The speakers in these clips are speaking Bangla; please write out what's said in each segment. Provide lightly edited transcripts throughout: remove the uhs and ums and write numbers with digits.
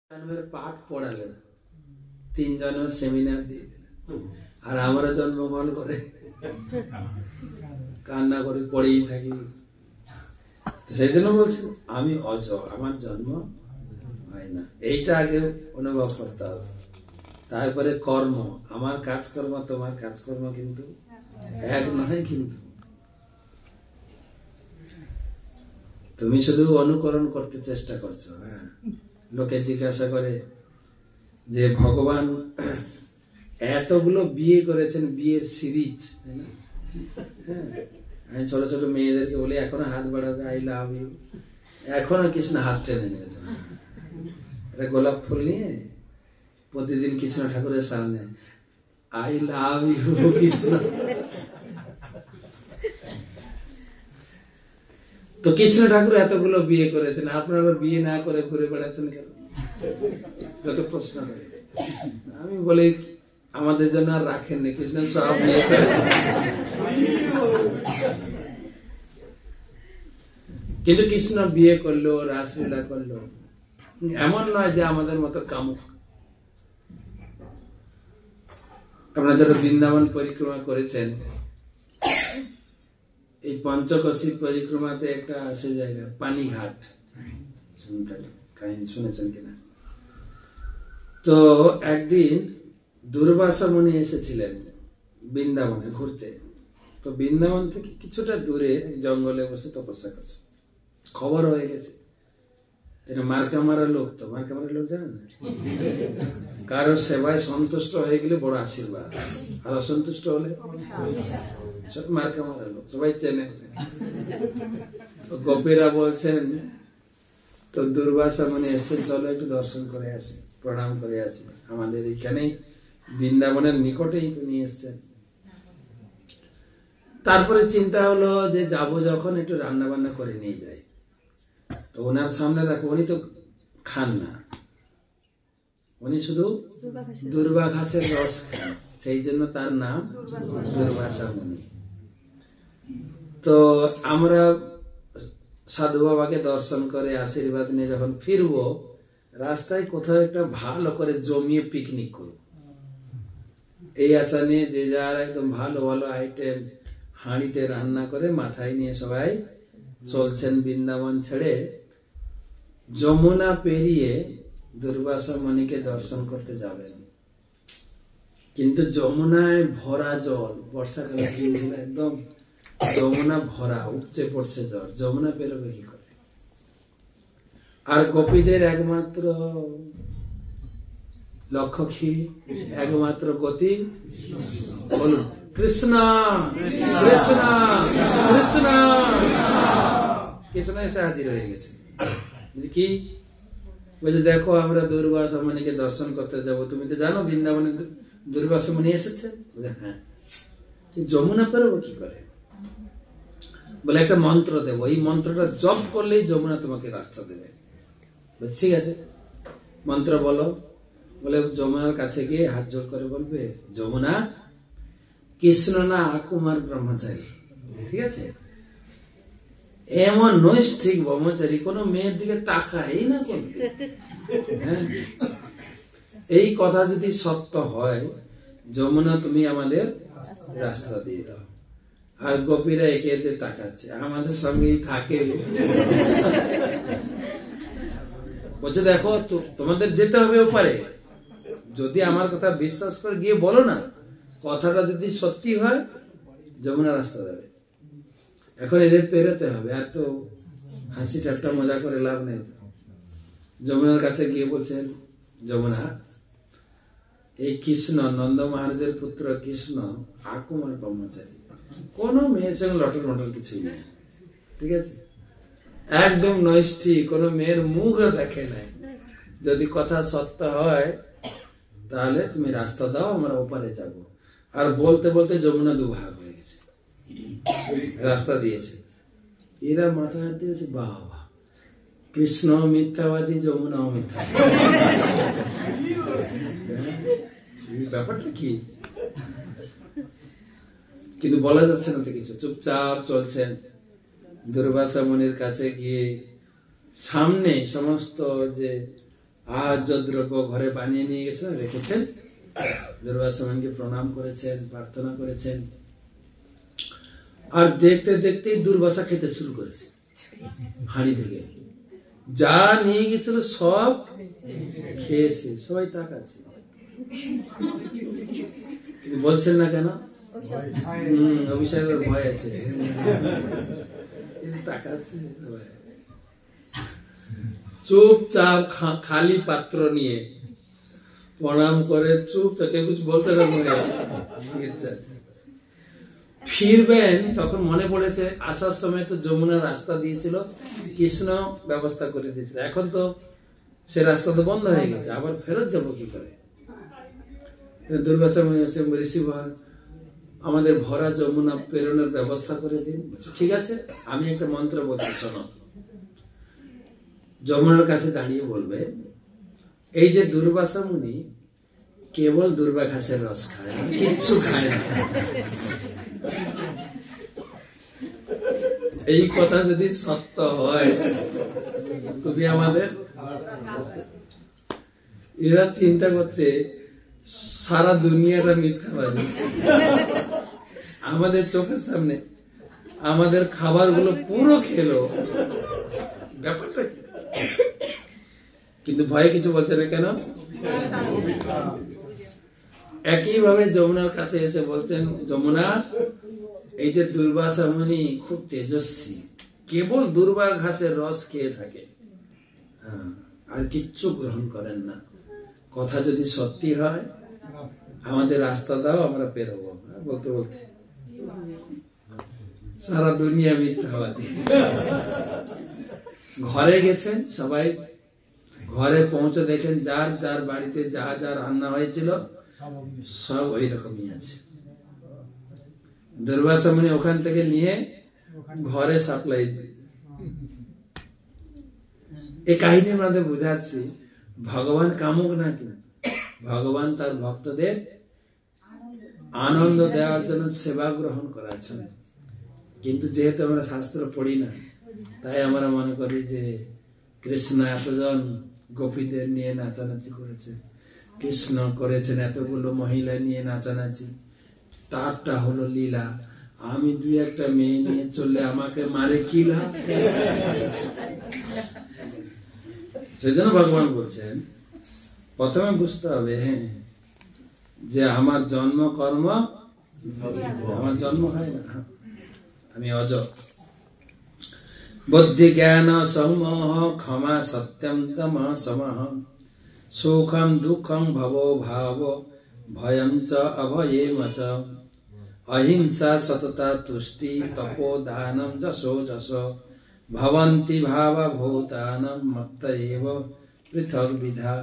পাঠ পড়ালেন, 3 জনের সেমিনার দিয়ে দিলেন, আর আমরা জন্মগ্রহণ করে কান্না করে পড়েই থাকি। সেই জন্য বলছি আমি অজ, আমার জন্ম হয় না, এইটা আগে অনুভব করতে হবে। তারপরে কর্ম, আমার কাজকর্ম তোমার কাজকর্ম কিন্তু এক নয়। কিন্তু তুমি শুধু অনুকরণ করতে চেষ্টা করছো। হ্যাঁ, লোকে জিজ্ঞাসা করে যে ভগবান এতগুলো বিয়ে করেছেন, বিয়ের সিরিজ। হ্যাঁ, আমি ছোট ছোট মেয়েদেরকে বলি এখনো হাত বাড়াবে, আই লাভ ইউ। এখনো কৃষ্ণ হাত টেনে নিয়ে একটা গোলাপ ফুল নিয়ে প্রতিদিন কৃষ্ণ ঠাকুরের সামনে আই লাভ ইউ কৃষ্ণ। তো কৃষ্ণ ঠাকুর এতগুলো বিয়ে করেছেন, আপনারা বিয়ে না করে ঘুরে বেড়াচ্ছেন কেন? যত প্রশ্ন করে। আমি বলি আমাদের জন্য আর রাখেননি, কৃষ্ণ সব বিয়ে করে। কিন্তু কৃষ্ণ বিয়ে করলো, রাসলীলা করলো, এমন নয় যে আমাদের মতো কামুক। আপনারা যারা বৃন্দাবন পরিক্রমা করেছেন, এই পঞ্চকোশী পরিক্রমাতে একটা আছে জায়গা পানিঘাট, কাহিনী শুনেছেন কিনা? তো একদিন দুর্বাসা মুনি এসেছিলেন বৃন্দাবনে ঘুরতে। তো বৃন্দাবন থেকে কিছুটা দূরে জঙ্গলে বসে তপস্যা করছে। খবর হয়ে গেছে এটা মার্কা মারা লোক। তো মার্কা মারা লোক জানেন, কারো সেবায় সন্তুষ্ট হয়ে গেলে বড় আশীর্বাদ, আর অসন্তুষ্ট হলে সব মার্কা মারা লোক, সবাই চেনে। গোপীরা বলছেন তো দুর্বাসা মুনি এসছেন, চলো একটু দর্শন করে আসি, প্রণাম করে আসি, আমাদের এখানেই বৃন্দাবনের নিকটেই তো নিয়ে এসছেন। তারপরে চিন্তা হলো যে যাবো যখন একটু রান্না বান্না করে নিয়ে যাই। তো ওনার সামনে রাখবো, উনি তো খান না, উনি শুধু দুর্বা ঘাসের রস খান, সেই জন্য তার নাম দুর্বাসা মুনি। তো আমরা সাধু বাবাকে দর্শন করে আশীর্বাদ নিয়ে যখন ফিরবো, রাস্তায় কোথাও একটা ভালো করে জমিয়ে পিকনিক করবো, এই আশা নিয়ে যে যার একদম ভালো ভালো আইটেম হাঁড়িতে রান্না করে মাথায় নিয়ে সবাই চলছেন বৃন্দাবন ছেড়ে। যমুনা পেরিয়ে দুর্বাসা মুনিকে দর্শন করতে যাবেন, কিন্তু যমুনায় ভরা জল, বর্ষাকালে একদম যমুনা ভরা, উপচে পড়ছে জল, যমুনা পেরোবে কি করে? আর গোপীদের একমাত্র লক্ষ্য কি, একমাত্র গতি বলুন কৃষ্ণ কৃষ্ণ কৃষ্ণ। কৃষ্ণ এসে হাজির হয়ে গেছে। কি বলছে, দেখো আমরা দুর্বাসা মুনিকে দর্শন করতে যাব, তুমি তো জানো বৃন্দাবনে দুর্বাসা মুনি এসেছে। হ্যাঁ, যমুনা পেরোবো কি করে? বলে একটা মন্ত্র দেবো, এই মন্ত্রটা জপ করলেই যমুনা তোমাকে রাস্তা দেবে। ঠিক আছে, মন্ত্র বলো। বলে যমুনার কাছে গিয়ে হাত জোর করে বলবে, যমুনা কৃষ্ণ না আকুমার ব্রহ্মচারী। ঠিক আছে, এমন নৈষ্ঠিক ব্রহ্মচারী, কোন মেয়ের দিকে তাকাই না করবে। হ্যাঁ, এই কথা যদি সত্য হয়, যমুনা তুমি আমাদের রাস্তা দিয়ে দাও। আর গোপীরা একে এতে তাকাচ্ছে, আমাদের সঙ্গেই থাকে। বলছে দেখো তোমাদের যেতে হবে ওপারে, যদি আমার কথা বিশ্বাস করে গিয়ে বলো না, কথাটা যদি সত্যি হয় যমুনা রাস্তা দেবে। এখন এদের পেরোতে হবে, আর তো হাসি ঠাট্টা মজা করে লাভ নেই। যমুনার কাছে গিয়ে বলছেন, যমুনা এই কৃষ্ণ নন্দ মহারাজের পুত্র কৃষ্ণ আকুমার ব্রহ্মচারী, কোন মেয়ের সঙ্গে লটর মটর কিছুই নেই। ঠিক আছে, একদম নৈষ্ঠিক, কোন মেয়ের মুখ দেখে নাই। যদি কথা সত্য হয় তাহলে তুমি রাস্তা দাও, আমরা ওপারে যাব। আর বলতে বলতে যমুনা দুভাগ হয়ে গেছে, রাস্তা দিয়েছে। এরা মাথা হাত দিয়েছে, বাবা কৃষ্ণ মিথ্যাবাদী, যমুনাও মিথ্যাবাদী। ব্যাপারটা কি? কিন্তু বলা যাচ্ছে না তো কিছু, চুপচাপ চলছেন। দুর্বাসা মুনির কাছে গিয়ে সামনে সমস্ত যে আহার্য দ্রব্য ঘরে বানিয়ে নিয়ে গেছেন, রেখেছেন, দুর্বাসা মুনিকে প্রণাম করেছেন, প্রার্থনা করেছেন। আর দেখতে দেখতেই দুর্বাসা খেতে শুরু করেছে। হাঁড়ি থেকে যা নিয়ে গেছিল সব খেয়েছে। সবাই তাকাচ্ছে, বলছেন না কেন? অভিষেকের ভয় আছে। তাকাচ্ছে চুপচাপ, খালি পাত্র নিয়ে প্রণাম করে চুপচাপ, কেউ কিছু বলছে না। ফিরবেন তখন মনে পড়েছে আসার সময় তো যমুনার রাস্তা দিয়েছিল, কৃষ্ণ ব্যবস্থা করে দিয়েছিল, এখন তো সে রাস্তা তো বন্ধ হয়ে গেছে, আবার ফেরত যাবো কি করে? দুর্বাসা মুনি ঋষি আমাদের ভরা যমুনা প্রেরণের ব্যবস্থা করে দিন। ঠিক আছে, আমি একটা মন্ত্র বলছি, শোনো। যমুনার কাছে দাঁড়িয়ে বলবে, এই যে দুর্বাসা মুনি কেবল দুর্বা ঘাসের রস খায়, কিচ্ছু খায় না। এই কথা যদি সত্য হয়, তুমি আমাদের, এরা চিন্তা করছে সারা দুনিয়াটা মিথ্যাবাদী। আমাদের চোখের সামনে আমাদের খাবারগুলো পুরো খেলো, ব্যাপারটা কি? কিন্তু ভয়ে কিছু বলছে না কেন? একইভাবে যমুনার কাছে এসে বলছেন, যমুনা, এই যে দুর্বাসা মুনি খুব তেজস্বী, কেবল দুর্বা ঘাসের রস খেয়ে থাকে, আর কিচ্ছু গ্রহণ করেন না। কথা যদি সত্যি হয় আমাদের রাস্তা দাও, আমরা পেরোবো। বলতে বলতে সারা দুনিয়া মিথ্যাবাদী। ঘরে গেছেন সবাই, ঘরে পৌঁছে দেখেন যার যার বাড়িতে যা যা রান্না হয়েছিল সব ওই রকমই আছে। দুর্বাসা মুনি ওখান থেকে নিয়ে ঘরে সাপ্লাই দিয়ে। এই কাহিনীর মধ্যে বুঝাচ্ছি ভগবান কামুক না, কিন্তু ভগবান তার ভক্তদের আনন্দ দেওয়ার জন্য সেবা গ্রহণ করাচ্ছেন। কিন্তু যেহেতু আমরা শাস্ত্র পড়ি না, তাই আমরা মনে করি যে কৃষ্ণ এতজন গোপীদের নিয়ে নাচানাচি করেছে, কৃষ্ণ করেছেন এতগুলো মহিলা নিয়ে নাচানাচি, তারটা হলো লীলা। আমি দুই একটা মেয়ে নিয়ে চললে আমাকে মারে কি লাভ? সেজন্য ভগবান বলছেন প্রথমে বুঝতে হবে যে আমার জন্ম কর্ম, আমার জন্ম হয় না, আমি অজ। বুদ্ধি জ্ঞান সমোহ ক্ষমা সত্যম তম সমহ সুখম দুঃখম ভবো ভাব ভয়ম চ অভয়েম চ অহিংসা সততা তুষ্টি তপো দানম যশো যশ ভবন্তি ভাব ভূতানম মত্ত এব পৃথক বিধা।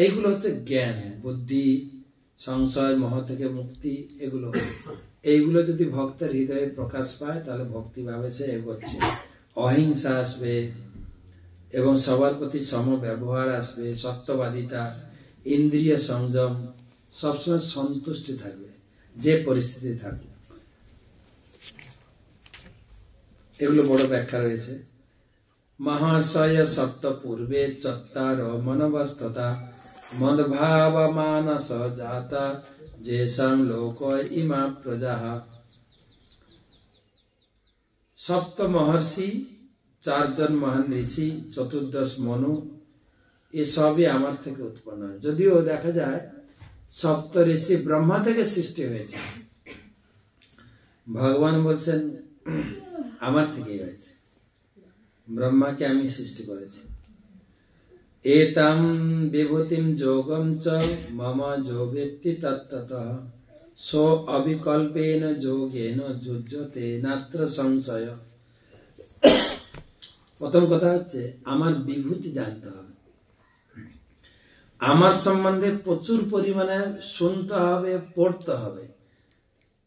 এইগুলো হচ্ছে জ্ঞান, বুদ্ধি, সংশয়, মোহ থেকে মুক্তি। এইগুলো যদি ভক্তের হৃদয়ে প্রকাশ পায় তাহলে ভক্তি ভাবে সে এগোচ্ছে। অহিংসা আসবে এবং সবার প্রতি সম ব্যবহার আসবে, সত্যবাদিতা, ইন্দ্রিয় সংযম, সবসময় সন্তুষ্টি থাকবে যে পরিস্থিতি থাকবে। এগুলো বড় ব্যাখ্যা রয়েছে। মহাশয় সপ্ত পূর্বে চত্বার মনবস্ততা মদভাব মানস জাতা যেসাং লোক ইমা প্রজা। সপ্ত মহর্ষি, 4 জন মহান ঋষি, 14 মনু, এসবই আমার থেকে উৎপন্ন হয়। যদিও দেখা যায় সপ্ত ঋষি ব্রহ্মা থেকে সৃষ্টি হয়েছে, ভগবান বলছেন আমার থেকেই হয়েছে, ব্রহ্মাকে আমি সৃষ্টি করেছি। এতাম বিভূতিম যোগম চ মম যোগেতি তত্ত্বতঃ সো অবিকল্পেন যোগেন যুজ্যতে নাত্র সংশয়। প্রথম কথা হচ্ছে আমার বিভূতি জানতে হবে, আমার সম্বন্ধে প্রচুর পরিমাণে শুনতে হবে, পড়তে হবে,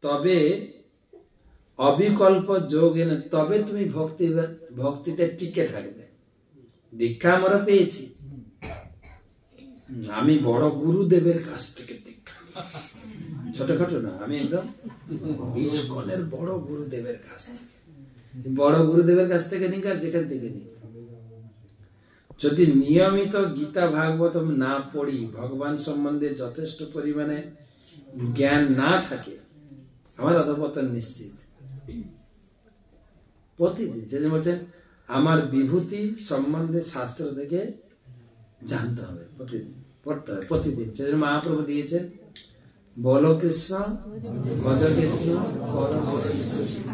তবে অবিকল্প যোগ এনে তবে তুমি ভক্তিতে টিকে থাকবে। দীক্ষা আমরা পেয়েছি, আমি বড় গুরুদেবের কাছ থেকে দীক্ষা, ছোটখাটো না, আমি একদম ইস্কনের বড় গুরুদেবের কাছ থেকে, বড় গুরুদেবের কাছ থেকে নিক আর যেখান থেকে নিক, যদি নিয়মিত গীতা ভাগবতম না পড়ি, ভগবান সম্বন্ধে যথেষ্ট পরিমাণে জ্ঞান না থাকে, আমার অধঃপতন নিশ্চিত। প্রতিদিন যে বলছেন আমার বিভূতি সম্বন্ধে শাস্ত্র থেকে জানতে হবে, প্রতিদিন পড়তে হবে, প্রতিদিন। সেজন্য মহাপ্রভু দিয়েছেন বলো কৃষ্ণ, ভজ কৃষ্ণ, কর কৃষ্ণ।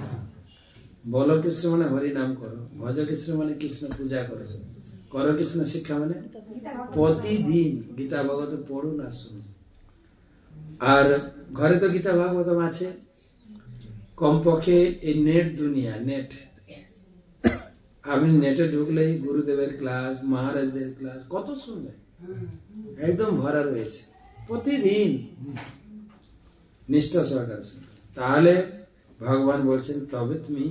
বলো কৃষ্ণ মানে হরি নাম করো, ভজ কৃষ্ণ মানে কৃষ্ণ পূজা করো, কর কৃষ্ণ শিক্ষা মানে প্রতিদিন গীতা ভাগবত পড়ুন আর শুনুন। আর ঘরে তো গীতা ভাগবতম আছে, কমপক্ষে এই নেট দুনিয়া, নেট আপনি নেটে ঢুকলেই গুরুদেবের ক্লাস, মহারাজদের ক্লাস কত শুনবেন, একদম ভরা রয়েছে। প্রতিদিন নিষ্ঠা সহকারে শুনবে, তাহলে ভগবান বলছেন তবে তুমি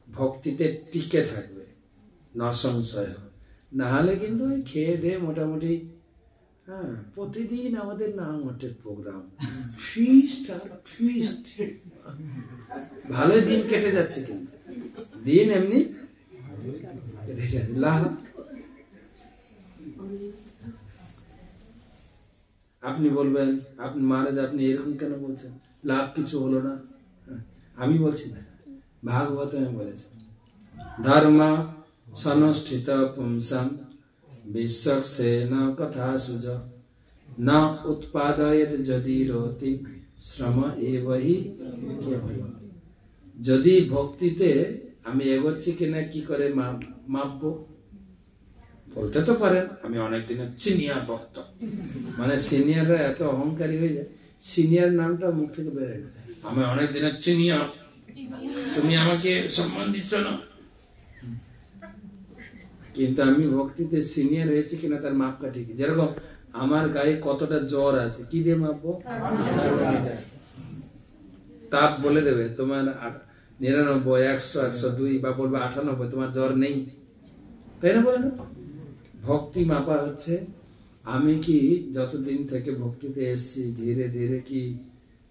ভক্তিতে টিকে থাকবে, না সংশয়। না হলে কিন্তু খেয়ে দিয়ে মোটামুটি, হ্যাঁ, প্রতিদিন আমাদের নাম মঠের প্রোগ্রাম, ফিস্ট আর ফিস্ট, ভালো দিন কেটে যাচ্ছে, কিন্তু দিন এমনি কেটে যাচ্ছে। লাভ আপনি বলবেন, আপনি মহারাজ আপনি এরকম কেন বলছেন, লাভ কিছু হলো না। আমি বলছি না, ভাগবত আমি বলেছি ধর্ম সনুষ্ঠিত পুংসাম বিশ্বক্সেন কথা সুজ না উৎপাদয়েত যদি রতি শ্রম এবহি কেবল। যদি ভক্তিতে আমি এগোচ্ছি কিনা কি করে মাপবো? বলতে তো পারেন আমি অনেক দিনের সিনিয়র ভক্ত, মানে সিনিয়ররা এত অহংকারী হয়ে যায়, সিনিয়র নামটা মুখ থেকে বেরোয় না। আমি অনেক দিনের সিনিয়র, তুমি আমাকে সম্মান দিচ্ছ না। কিন্তু আমি ভক্তিতে সিনিয়র হয়েছি কিনা তার মাপকাঠি কি? যেরকম আমার গায়ে কতটা জ্বর আছে, কি দিয়ে মাপবো? তাপ বলে দেবে তোমার 99, 100, 102 বা বলবে 98, তোমার জ্বর নেই, তাই না? বলে না। ভক্তি মাপা হচ্ছে আমি কি যতদিন থেকে ভক্তিতে এসেছি ধীরে ধীরে কি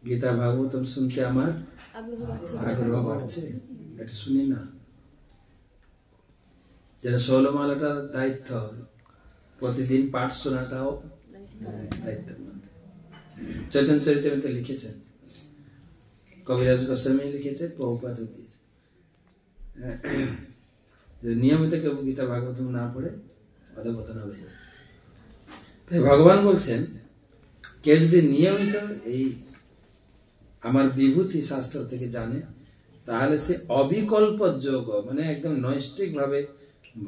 গীতা ভাগবতম শুনতে আমার আগ্রহ বাড়ছে, এটা শুনি না। যেটা 16 মালাটার দায়িত্ব, প্রতিদিন পাঠ শোনাটাও দায়িত্ব। চৈতন্য চরিতামৃতে লিখেছেন, কবিরাজ গোস্বামী লিখেছে, প্রভুপাদ দিয়েছে, নিয়মিত কেউ গীতা ভাগবতম না পড়ে অধঃপতন হবে। তাই ভগবান বলছেন কেউ যদি নিয়মিত এই আমার বিভূতি শাস্ত্র থেকে জানে, তাহলে সে অবিকল্প যোগ, মানে একদম নৈষ্ঠিক ভাবে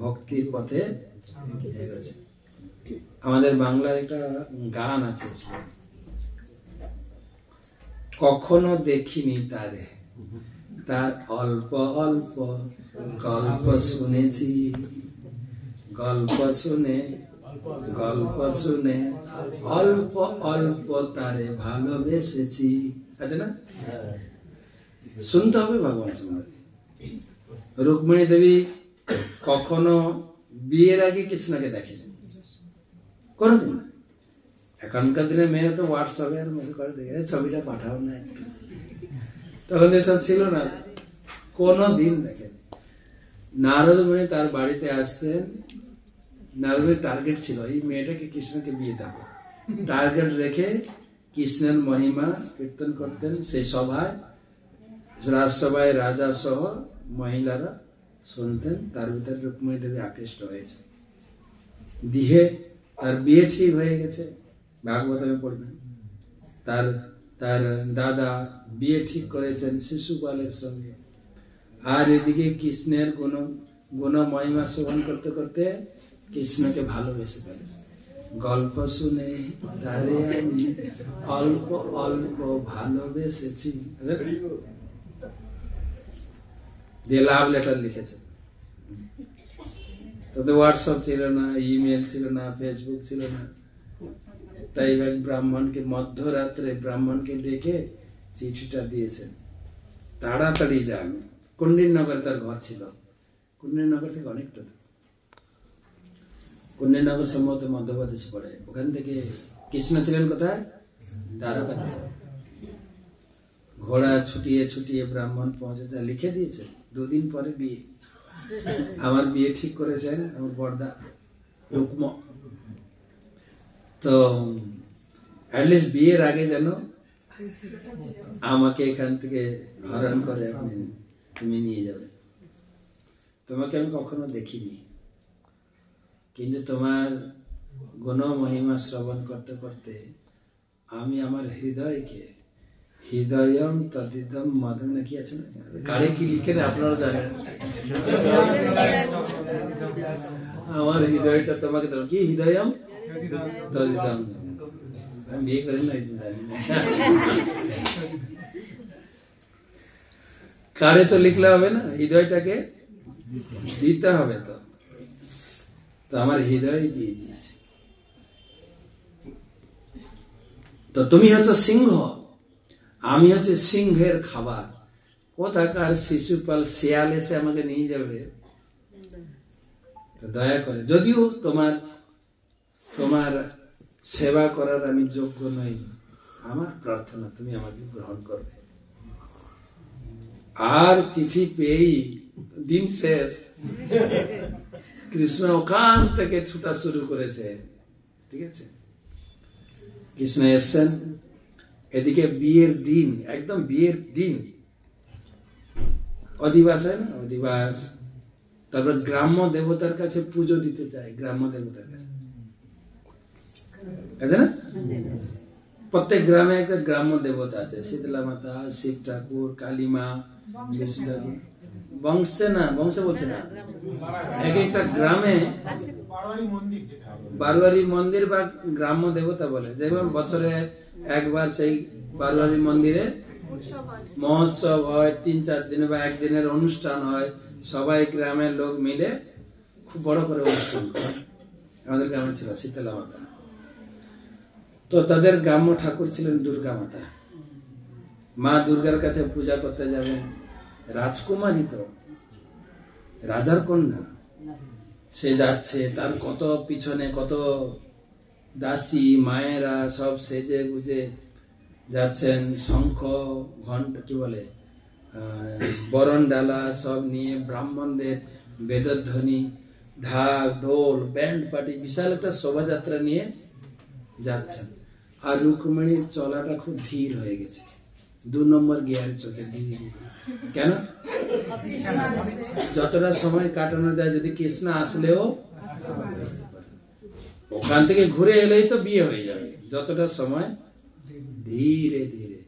ভক্তির পথে এগোচ্ছে। আমাদের বাংলায় একটা গান আছে, কখনো দেখিনি তারে, তার অল্প অল্প গল্প শুনেছি, গল্প শুনে অল্প অল্প তারে ভালোবেসেছি, আছে না? শুনতে হবে ভগবান সম্বন্ধে। রুক্মিণী দেবী কখনো বিয়ের আগে কৃষ্ণকে দেখেন? কোনদিন না। এখনকার দিনে মেয়েরা তো হোয়াটসঅ্যাপে আর মেসেজ করে দেখে ছবিটা পাঠাও না একটু, তখন এসব ছিল না, কোনদিন দেখেন। নারদ মুনি তার বাড়িতে আসতেন, নারদের টার্গেট ছিল এই মেয়েটাকে কৃষ্ণকে বিয়ে দেবো, টার্গেট রেখে কৃষ্ণের মহিমা কীর্তন করতেন। সেই সভায়, রাজসভায় রাজা সহ মহিলারা শুনতেন, তার ভিতরে রুক্মিণী দেবী আকৃষ্ট হয়েছে, দিয়ে তার বিয়ে ঠিক হয়ে গেছে। ভাগবতমে পড়বেন, তার দাদা বিয়ে ঠিক করেছেন শিশুপালের সঙ্গে, আর এদিকে কৃষ্ণের গুণ মহিমা শ্রবণ করতে করতে কৃষ্ণকে ভালোবেসে ফেলেছে। গল্প শুনে তারে আমি অল্প অল্প ভালোবেসেছি, দিয়ে লাভ লেটার লিখেছে। তবে হোয়াটসঅ্যাপ ছিল না, ইমেল ছিল না, ফেসবুক ছিল না, তাই ব্রাহ্মণকে মধ্যরাত্রে ব্রাহ্মণকে ডেকে চিঠিটা দিয়েছেন, তাড়াতাড়ি যান। কুন্ডিননগরে তার ঘর ছিল, কুন্ডিননগর থেকে অনেকটা, কুন্ডিননগর সম্ভবত মধ্যপ্রদেশে পড়ে। ওখান থেকে কৃষ্ণ ছিলেন কোথায়? দ্বারকাতে। ঘোড়া ছুটিয়ে ছুটিয়ে ব্রাহ্মণ পৌঁছেছে, লিখে দিয়েছে 2 দিন পরে বিয়ে। আমার বিয়ে ঠিক করেছেন আমার বড়দা, রুকম। তো অ্যাটলিস্ট বিয়ের আগে যেন আমাকে এখান থেকে হরণ করে আপনি তুমি নিয়ে যাবে। তোমাকে আমি কখনো দেখিনি, কিন্তু তোমার গুণ মহিমা শ্রবণ করতে করতে আমি আমার হৃদয়কে, হৃদয়ম তদিদম মাধব নাকি আছে না, কারে কি লিখে না আপনারা জানেন, আমার হৃদয়টা তোমাকে কি হৃদয়ম তদিদম। আমি বিয়ে করি না, কারে তো লিখলে হবে না, হৃদয়টাকে দিতে হবে। তো আমার হৃদয় দিয়ে দিয়েছে। তো তুমি হচ্ছে সিংহ, আমি হচ্ছে সিংহের খাবার। কোথাকার শিশুপাল শিয়াল এসে আমাকে নিয়ে যাবে? তো দয়া করে, যদিও তোমার সেবা করার আমি যোগ্য নই, আমার প্রার্থনা তুমি আমাকে গ্রহণ করবে। আর চিঠি পেয়েই দিন শেষ, কৃষ্ণ ওখান থেকে ছুটা শুরু করেছে। ঠিক আছে, কৃষ্ণ এসছেন, এদিকে বিয়ের দিন, একদম বিয়ের দিন, অধিবাস হয় না, অধিবাস। তারপর গ্রাম্য দেবতার কাছে পুজো দিতে চায়, গ্রাম্য দেবতার কাছে আছে না, প্রত্যেক গ্রামে একটা গ্রাম্য দেবতা আছে, শীতলা মাতা, শিব ঠাকুর, কালী মা, বিষ্ণু ঠাকুর। বংশে না, বংশে বলছে না, এক একটা গ্রামে বারোয়ারি মন্দির বা গ্রাম্য দেবতা বলে। দেখবেন বছরে একবার সেই বারোয়ারি মন্দিরে মহোৎসব হয়, 3-4 দিনে বা একদিনের অনুষ্ঠান হয়, সবাই গ্রামের লোক মিলে খুব বড় করে অনুষ্ঠান করে। আমাদের গ্রামে ছিল শীতলা মাতা। তো তাদের গ্রাম্য ঠাকুর ছিলেন দুর্গা মাতা। মা দুর্গার কাছে পূজা করতে যাবেন, রাজকুমারী তো রাজার কন্যা, সে যাচ্ছে, তার কত পিছনে কত দাসী মায়েরা সব সেজে গুজে যাচ্ছেন, শঙ্খ ঘন্টা কি বলে বরণ ডালা সব নিয়ে, ব্রাহ্মণদের বেদধ্বনি, ঢাক ঢোল ব্যান্ড পার্টি, বিশাল একটা শোভাযাত্রা নিয়ে যাচ্ছেন। আর রুক্মিণীর চলাটা খুব ধীর হয়ে গেছে, 2 নম্বর গিয়ারে চলছে। কেন? যতটা সময় কাটানো যায়, যদি কৃষ্ণ আসলেও ওখান থেকে ঘুরে এলেই তো বিয়ে হয়ে যাবে, যতটা সময় ধীরে ধীরে।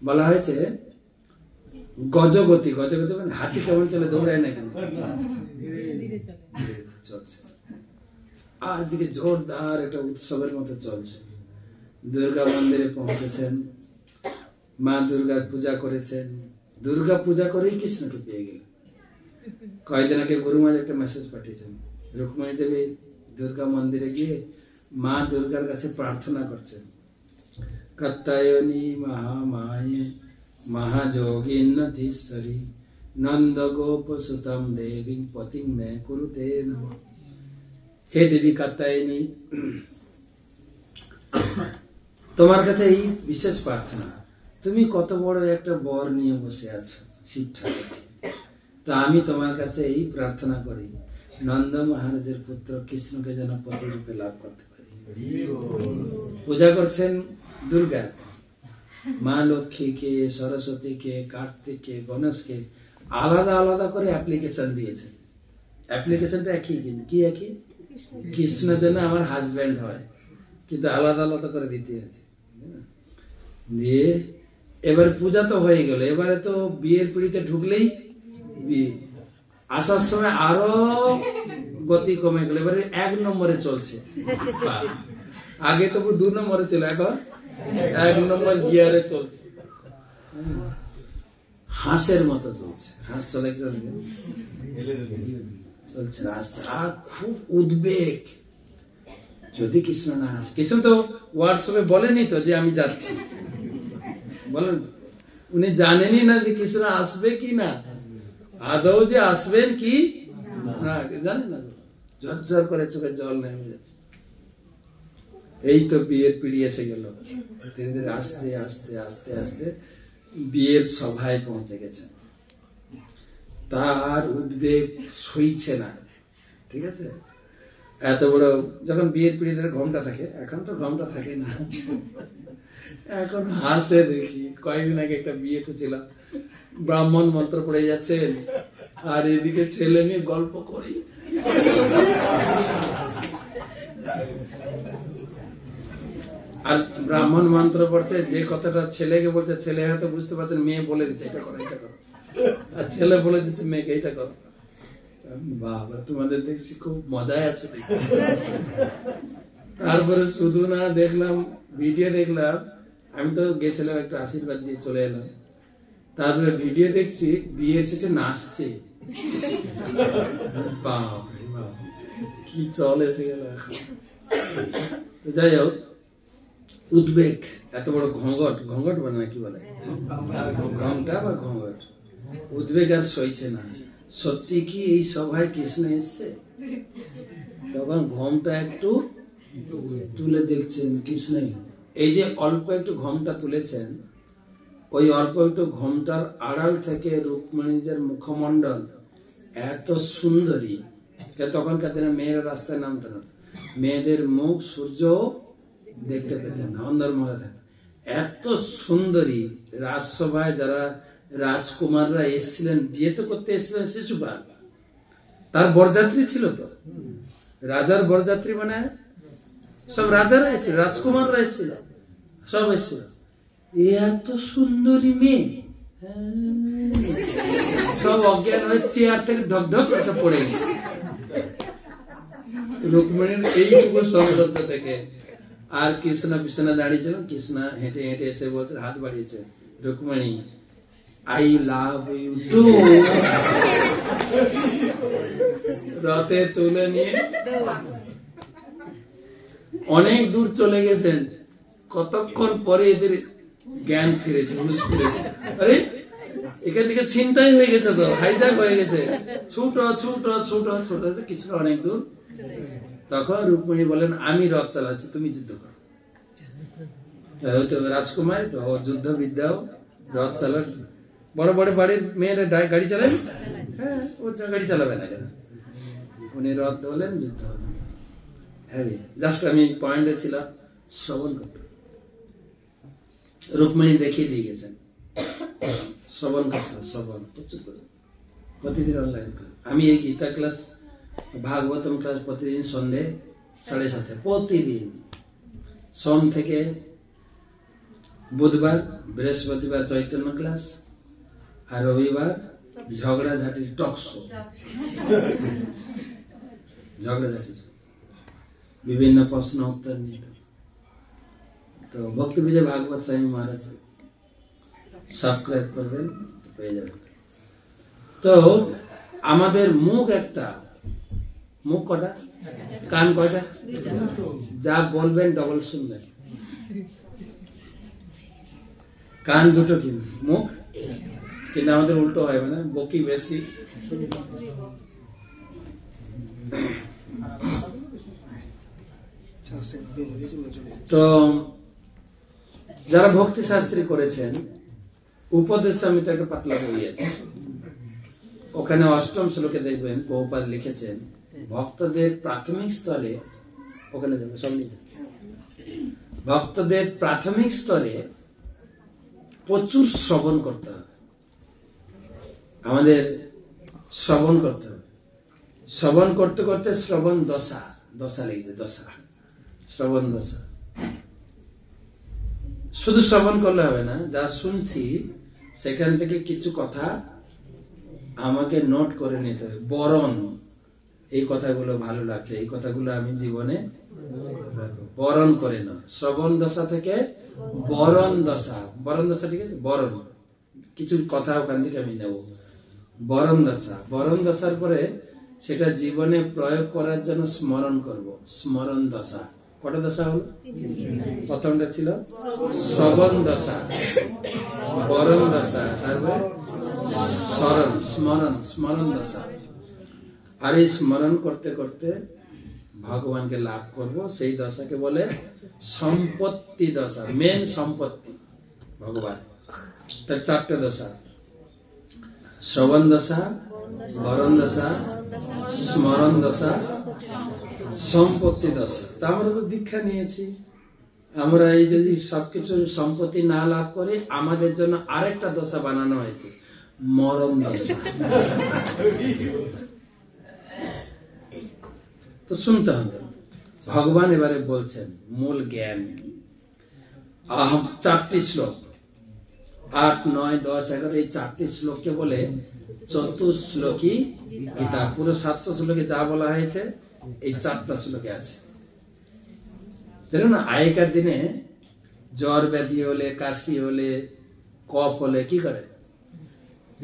বলা হয়েছে গজগতি, গজগতি মানে হাতি কেমন চলে, দৌড়ায় না কেন, চলছে। আর দিকে জোরদার একটা উৎসবের মতো চলছে। দুর্গা মন্দিরে পৌঁছেছেন, মা দুর্গার পূজা করেছেন, দুর্গা পূজা করেই কৃষ্ণকে পেয়ে গেল। কয়েকদিন আগে গুরুমাজ একটা মেসেজ পাঠিয়েছেন, রুক্মিণী দেবী দুর্গা মন্দিরে গিয়ে মা দুর্গার কাছে প্রার্থনা করছেন, কাত্যায়নী মহামায়ে মহাযোগিন্নধীশ্বরী নন্দ গোপ সুতম দেবী পতিং মে কুরুতে নমঃ। হে দেবী কাত্যায়নী, তোমার কাছে এই বিশেষ প্রার্থনা, তুমি কত বড় একটা বর নিয়ে বসে আছো শিব ঠাকুর, তো আমি তোমার কাছে এই প্রার্থনা করি, নন্দ মহারাজের পুত্র কৃষ্ণকে যেন পতি রূপে লাভ করতে পারি। পূজা করছেন দুর্গা, মা লক্ষ্মীকে, সরস্বতীকে, কার্তিককে, গণেশকে আলাদা আলাদা করে অ্যাপ্লিকেশন দিয়েছেন। অ্যাপ্লিকেশনটা একই, কিন্তু কি একই, কৃষ্ণ যেন আমার হাজব্যান্ড হয়, কিন্তু আলাদা আলাদা করে দিতে আছে। দিয়ে এবার পূজা তো হয়ে গেল, এবারে তো বিয়ের পিড়িতে ঢুকলেই বিয়ে। আসার সময় আরো গতি কমে গেল, এবারে 1 নম্বরে চলছে। আগে তো 2 নম্বরে ছিল, এখন 1 নম্বর গিয়ারে চলছে, হাঁসের মতো চলছে। হাঁস চলে চলছে রাস্তা, আর খুব উদ্বেগ, যদি কৃষ্ণ না আসে। কৃষ্ণ তো হোয়াটসঅ্যাপে বলেনি তো যে আমি যাচ্ছি, বলেন, উনি জানেনই না যে কৃষ্ণ আসবে কি না, আদৌ যে আসবেন কি না জানেন না, ঝরঝর করে চোখে জল নেমে যাচ্ছে। এই তো বিয়ের পিড়ি এসে গেল, ধীরে ধীরে আস্তে আস্তে আস্তে আস্তে বিয়ের সভায় পৌঁছে গেছে। তার উদ্বেগ সইছে না, ঠিক আছে, এত বড় যখন বিয়ের পিড়িতে ঘোমটা থাকে, এখন তো ঘোমটা থাকে না, এখন হাসে দেখি। কয়েকদিন আগে একটা বিয়েতে ছিলাম, ব্রাহ্মণ মন্ত্র পড়ে যাচ্ছেন আর এদিকে ছেলে মেয়ে গল্প করি। আর ব্রাহ্মণ মন্ত্র পড়ছে, যে কথাটা ছেলেকে বলছে ছেলে হয়তো বুঝতে পারছেন, মেয়ে বলে দিচ্ছে এটা করো এটা করো, আর ছেলে বলে দিচ্ছে মেয়েকে এটা করো। বাবা তোমাদের দেখছি খুব মজায় আছে। তারপরে শুধু না দেখলাম, ভিডিও দেখলাম, আমি তো গেছিলাম একটু আশীর্বাদ দিয়ে চলে এলাম, তারপরে ভিডিও দেখছি বিয়ে শেষে নাচছে। বাপরে বাপ, কি চল এসে গেল এখন। যাই হোক, উদ্বেগ, এত বড় ঘঙ্গট, ঘঙ্গট বলে না কি বলে, ঘন্টা বা ঘঙ্গট, উদ্বেগ আর সইছে না। সত্যি কি এই সভায় কৃষ্ণ এসছে? তখন ঘোমটা একটু তুলে দেখছেন কৃষ্ণ। এই যে অল্প একটু ঘোমটা তুলেছেন, ওই অল্প একটু ঘোমটার আড়াল থেকে রুক্মিণীদের মুখমণ্ডল এত সুন্দরী। তখনকার দিনে মেয়েরা রাস্তায় নামতো না, মেয়েদের মুখ সূর্য দেখতে পেতেন না, অন্ধকার থাকে। এত সুন্দরী রাজসভায় যারা রাজকুমাররা এসেছিলেন, বিয়ে তো করতে এসেছিলেন শিশুপাল, তার বরযাত্রী ছিল তো, রাজার বরযাত্রী মানে সব রাজারা এসেছিল, রাজকুমাররা এসেছিল, সব এসেছিল। এত সুন্দরী মেয়ে, সব অজ্ঞান হয়ে চেয়ার থেকে ঢক ঢক করে সব পড়ে গেছে। রুক্মিণীর এইটুকু সৌন্দর্য থেকে। আর কৃষ্ণ পিছনে দাঁড়িয়েছিল, কৃষ্ণ হেঁটে হেঁটে এসে বলছে, হাত বাড়িয়েছে, Rukmini I love you too. রথে তুলে নিয়ে অনেক দূর চলে গেছেন। কতক্ষণ পরে এদের জ্ঞান ফিরেছে, হুঁশ ফিরেছে। আরে এখান থেকে ছিনতাই হয়ে গেছে, তো হাইজ্যাক হয়ে গেছে, ছুটো ছুটো ছুটো ছুটো, কিছু অনেক দূর। তখন রুক্মিণী বলেন, আমি রথ চালাচ্ছি, তুমি যুদ্ধ করো। রাজকুমার তো যুদ্ধ বিদ্যাও, রথ চালা, বড় বড় বাড়ির মেয়েরা গাড়ি চালান, হ্যাঁ ও গাড়ি চালাবে না কেন, উনি রথ ধরলেন, যুদ্ধ হলেন। হ্যাঁ জাস্ট আমি পয়েন্টে ছিলাম, শ্রবণ করতে। রুক্মিণী দেখিয়ে দিয়ে গেছেন শ্রবণ করতে, শ্রবণ প্রতিদিন অনলাইন। আমি এই গীতা ক্লাস, ভাগবতম ক্লাস প্রতিদিন সন্ধ্যে 7:30, প্রতিদিন সোম থেকে বুধবার, বৃহস্পতিবার চৈতন্য ক্লাস, আর রবিবার ঝগড়াঝাটির টক শো। ঝগড়াঝাটি, বিভিন্ন প্রশ্ন উত্তর নিয়ে। তো ভক্তি বিজয় ভাগবত স্বামী মহারাজ সাবস্ক্রাইব করবেন, পেয়ে যাবেন। তো আমাদের মুখ একটা, মুখ কটা, কান কয়টা, যা বলবেন ডবল শুনবেন। কান দুটো, কিন্তু মুখ, কিন্তু আমাদের উল্টো হয়, মানে বকি বেশি। তো যারা ভক্তি শাস্ত্রী করেছেন, উপদেশ আমি তো একটা পাতলা বই আছে, ওখানে 8ম শ্লোকে দেখবেন প্রভুপাদ লিখেছেন, ভক্তদের প্রাথমিক স্তরে, ওখানে যাবে সব নিয়ে, ভক্তদের প্রাথমিক স্তরে প্রচুর শ্রবণ করতে হবে। আমাদের শ্রবণ করতে হবে, শ্রবণ করতে করতে শ্রবণ দশা, দশা লিখবে, দশা, শ্রবণ দশা। শুধু শ্রবণ করলে হবে না, যা শুনছি সেখান থেকে কিছু কথা আমাকে নোট করে নিতে হবে। বরণ, এই কথাগুলো ভালো লাগছে, এই কথাগুলো আমি জীবনে বরণ করে নয়। শ্রবণ দশা থেকে বরণ দশা, বরণ দশা, ঠিক আছে, বরণ, কিছু কথা ওখান থেকে আমি নেব। বরণ দশা, বরণ দশার পরে সেটা জীবনে প্রয়োগ করার জন্য স্মরণ করব, স্মরণ দশা। কটা দশা হলো? প্রথমটা ছিল শ্রবণ দশা, বরণ দশা, তারপরে স্মরণ, স্মরণ, স্মরণ দশা। আর এই স্মরণ করতে করতে ভগবানকে লাভ করব, সেই দশাকে বলে সম্পত্তি দশা। মেন সম্পত্তি ভগবান। তার 4টে দশা, শ্রবণ দশা, বরণ দশা, স্মরণ দশা, সম্পত্তি দশা। তা আমরা তো দীক্ষা নিয়েছি, আমরা এই যদি সবকিছু সম্পত্তি না লাভ করে আমাদের জন্য আরেকটা দশা বানানো হয়েছে, মরণ দশা। তো শুনতে হবে। ভগবান এবারে বলছেন মূল জ্ঞান। 4টি শ্লোক, 8, 9, 10, 11 এই 4টি শ্লোককে বলে চতুশ্লোকী গীতা। পুরো 700 শ্লোকে যা বলা হয়েছে এই 4টা শ্লোকে আছে। জানো না, আগেকার দিনে জ্বর ব্যাধি হলে, কাশি হলে, কফ হলে কি করে?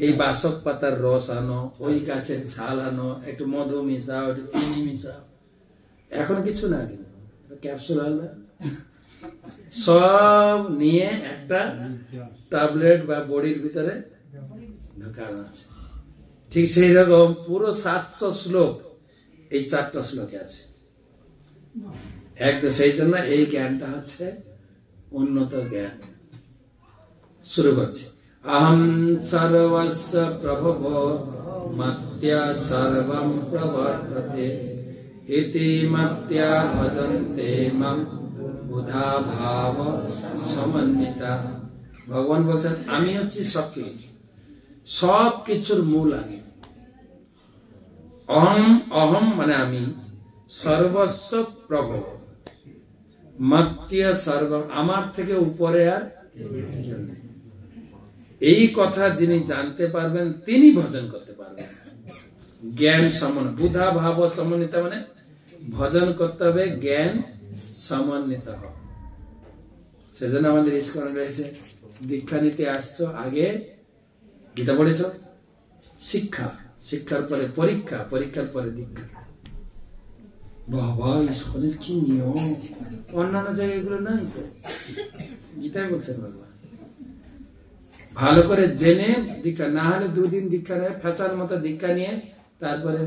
এই বাসক পাতার রস আনো, ওই গাছের ছাল আনো, একটু মধু মিশাও, একটু চিনি মিশাও। এখন কিছু না, কিন্তু ক্যাপসুল আনবে, সব নিয়ে একটা ট্যাবলেট বা বডির ভিতরে ঢোকানো আছে। ঠিক সেই রকম পুরো 700 শ্লোক এই 4টা শ্লোকে আছে। একদম সেই জন্য এই জ্ঞানটা হচ্ছে উন্নত জ্ঞান। শুরু করছি। अहं सर्वस्य प्रभवो मत्या सर्वं प्रवर्तते इति मत्या भजन्ते मां बुधा भाव समन्विता। ভগবান বলছেন আমি হচ্ছি সব কিছুর মূল আমি। অহম, অহম মানে আমি, সর্বস্ব প্রভব, মত্য সর্বম আমার থেকে উপরে আর কেউ নেই। এই কথা যিনি জানতে পারবেন তিনি ভজন করতে পারবেন। জ্ঞান সমন, বুধা ভাব সমন্বিত মানে ভজন করতে হবে জ্ঞান সমন্বিত হবে। সেজন্য আমাদের ইস্কন রয়েছে, দীক্ষা নিতে আসছো, আগে গীতা পড়েছ, শিক্ষা, শিক্ষার পরে পরীক্ষা, পরীক্ষার পরে দীক্ষা। বাবা, ইস্কনের কি নিয়ম! অন্যান্য জায়গায় এগুলো নাই তো, গীতায় বলছেন বাবা। ভালো করে জেনে দীক্ষা, না হলে 2 দিন দীক্ষা নেয়, ফ্যাশন মতো দীক্ষা নিয়ে তারপরে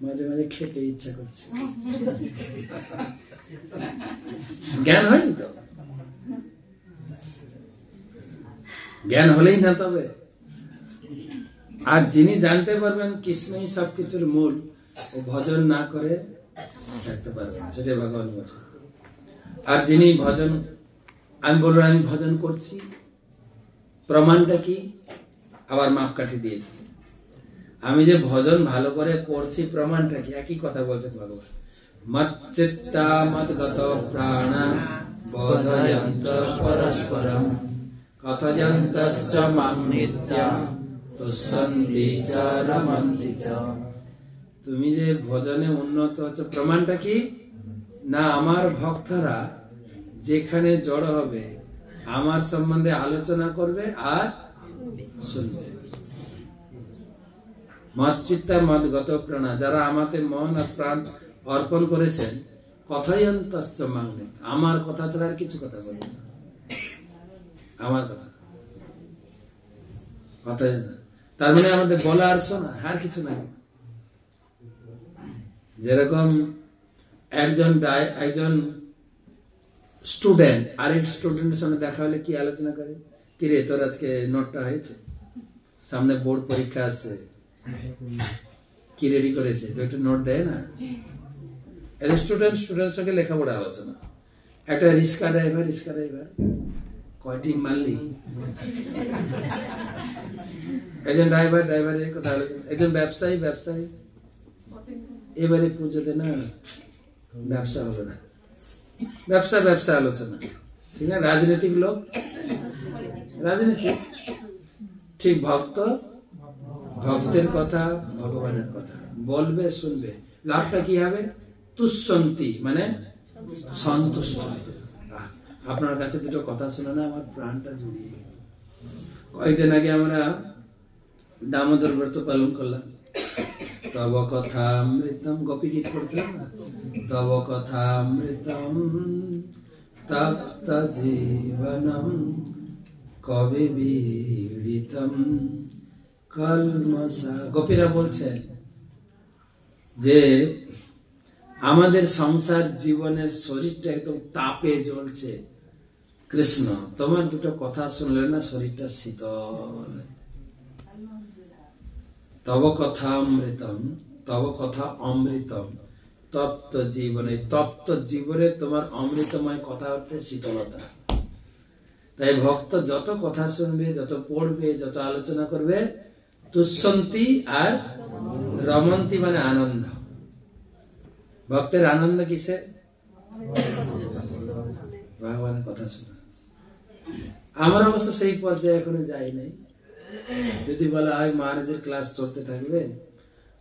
মাঝে মাঝে খেতে ইচ্ছা করছে। জ্ঞান হয়নি তো, জ্ঞান হলেই না। তবে আর যিনি জানতে পারবেন কৃষ্ণই সবকিছুর মূল, ও ভজন না করে থাকতে পারবেন, সেটাই ভগবান বলছেন। আর যিনি ভজন, আমি বললাম আমি ভজন করছি, প্রমাণটা কি? আবার মাপকাঠি দিয়েছি। আমি যে ভজন ভালো করে করছি প্রমাণটা কি? একই কথা বলছেন ভগবান। মচ্চিত্তা মদ্গত প্রাণা বোধয়ন্ত পরস্পরম কথয়ন্তশ্চ মাং নিত্যং তুষ্যন্তি চ রমন্তি চ। তুমি যে ভজনে উন্নত হচ্ছে, প্রমাণটা কি? না আমার ভক্তরা যেখানে জড় হবে আমার সম্বন্ধে আলোচনা করবে আর শুনবে। মচ্চিত্তা মদ্গত প্রাণা, যারা আমাদের মন আর প্রাণ অর্পণ করেছেন, কথয়ন্তশ্চ মাং নিত্যং, আমার কথা ছাড়া আর কিছু কথা বলবে না, আমার কথা। তার মানে আমাদের বলা আর শোনা, আর কিছু না। যেরকম একজন স্টুডেন্ট আরেক স্টুডেন্টের সঙ্গে দেখা হলে কি আলোচনা করে? কি রে, তোর আজকে নোটটা হয়েছে? সামনে বোর্ড পরীক্ষা আসছে, কি রেডি করেছে? তো একটা নোট দেয় না? স্টুডেন্টের সঙ্গে লেখাপড়া আলোচনা। একটা রিক্সা ড্রাইভার কয়টি মারলি? একজন ড্রাইভারের কথা আলোচনা। একজন ব্যবসায়ী এবারে পুজোতে না ব্যবসা হবে না, ব্যবসা আলোচনা, ঠিক না? রাজনৈতিক লোক রাজনীতি, ঠিক ভক্তের কথা, ভগবানের কথা বলবে, শুনবে, লাভটা কি হবে? তুষ্যন্তি মানে সন্তুষ্ট। আপনার কাছে দুটো কথা শুনে না আমার প্রাণটা জুড়িয়ে। কয়েকদিন আগে আমরা দামোদর ব্রত পালন করলাম। তব কথামৃতম, গোপী গীত করছিলাম না? তব কথামৃতম তপ্ত জীবনম কবি বিড়িতম কলমসা। গোপীরা বলছেন যে আমাদের সংসার জীবনের শরীরটা একদম তাপে জ্বলছে, কৃষ্ণ তোমার দুটো কথা শুনলে না শরীরটা শীতল। তব কথা অমৃতম, তব কথা অমৃতম তপ্ত জীবনে। তপ্ত জীবনে তোমার অমৃতময় কথা হচ্ছে শীতলতা। তাই ভক্ত যত কথা শুনবে, যত পড়বে, যত আলোচনা করবে, তুষ্যন্তি আর রমন্তি মানে আনন্দ। ভক্তের আনন্দ কিসে? ভগবানের কথা শোনা। আমার অবশ্য সেই পর্যায়ে এখনো যাই নাই। যদি বলা হয় মহারাজের ক্লাস চলতে থাকবে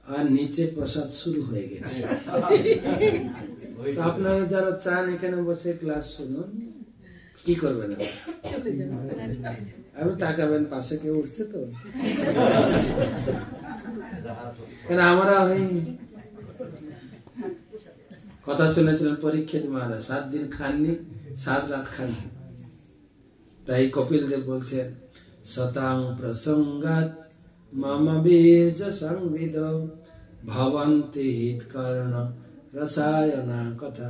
আর নিচে প্রসাদ শুরু হয়ে গেছে, আপনারা যারা চান এখানে বসে ক্লাস শুনুন, কি করবেন? আমি তাকাবেন পাশে কেউ উঠছে তো, কেন আমরা ওই কথা শুনেছিলেন পরীক্ষিত মহারাজ 7 দিন খাননি, 7 রাত খাননি। তাই কপিল দেব বলছেন শতাং প্রসঙ্গাত মম বীজ সংবিদ ভবন্তি হিতকর্ণ রসায়না কথা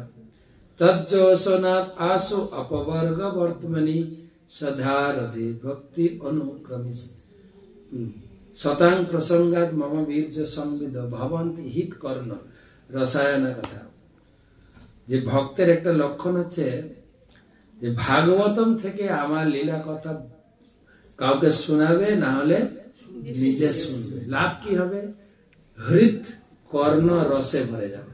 তজ্জোষনাৎ আশু অপবর্গ বর্তমানি সধারধি ভক্তি অনুক্রমিস। শতাং প্রসঙ্গাত মম বীর্য সংবিদ ভবন্তি হিতকর্ণ রসায়না কথা। যে ভক্তের একটা লক্ষণ হচ্ছে যে ভাগবতম থেকে আমার লীলা কথা কাউকে শোনাবে, না হলে নিজে শুনবে। লাভ কি হবে? হৃদ কর্ণ রসে ভরে যাবে।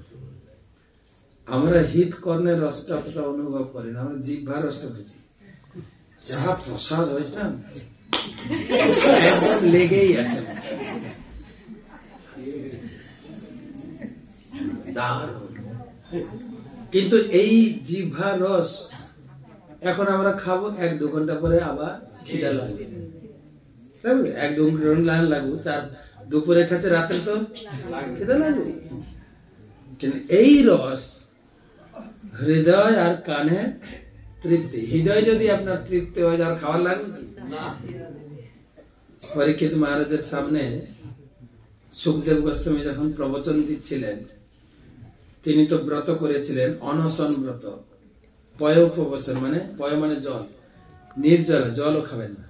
আমরা হিত কর্ণের রসটা অতটা অনুভব করি না, আমরা জিহ্বার রসটা বুঝি। যাহা প্রসাদ হয়েছে না একদম লেগেই আছে। কিন্তু এই জিহ্বার রস এখন আমরা খাবো, 1-2 ঘন্টা পরে আবার খিদা লাগবে, 1-2 ঘন্টা লাগুক। দুপুরে খাচ্ছে, রাতে তো খিদা লাগবে। কিন্তু এই রস হৃদয় আর কানে তৃপ্তি। হৃদয় যদি আপনার তৃপ্তি হয়ে যায়, খাওয়ার লাগবে কি? পরীক্ষিত মহারাজের সামনে সুখদেব গোস্বামী যখন প্রবচন দিচ্ছিলেন, তিনি তো ব্রত করেছিলেন, অনশন ব্রত। পয় উপবসন মানে, পয় মানে জল, নির্জল, জলও খাবেন না।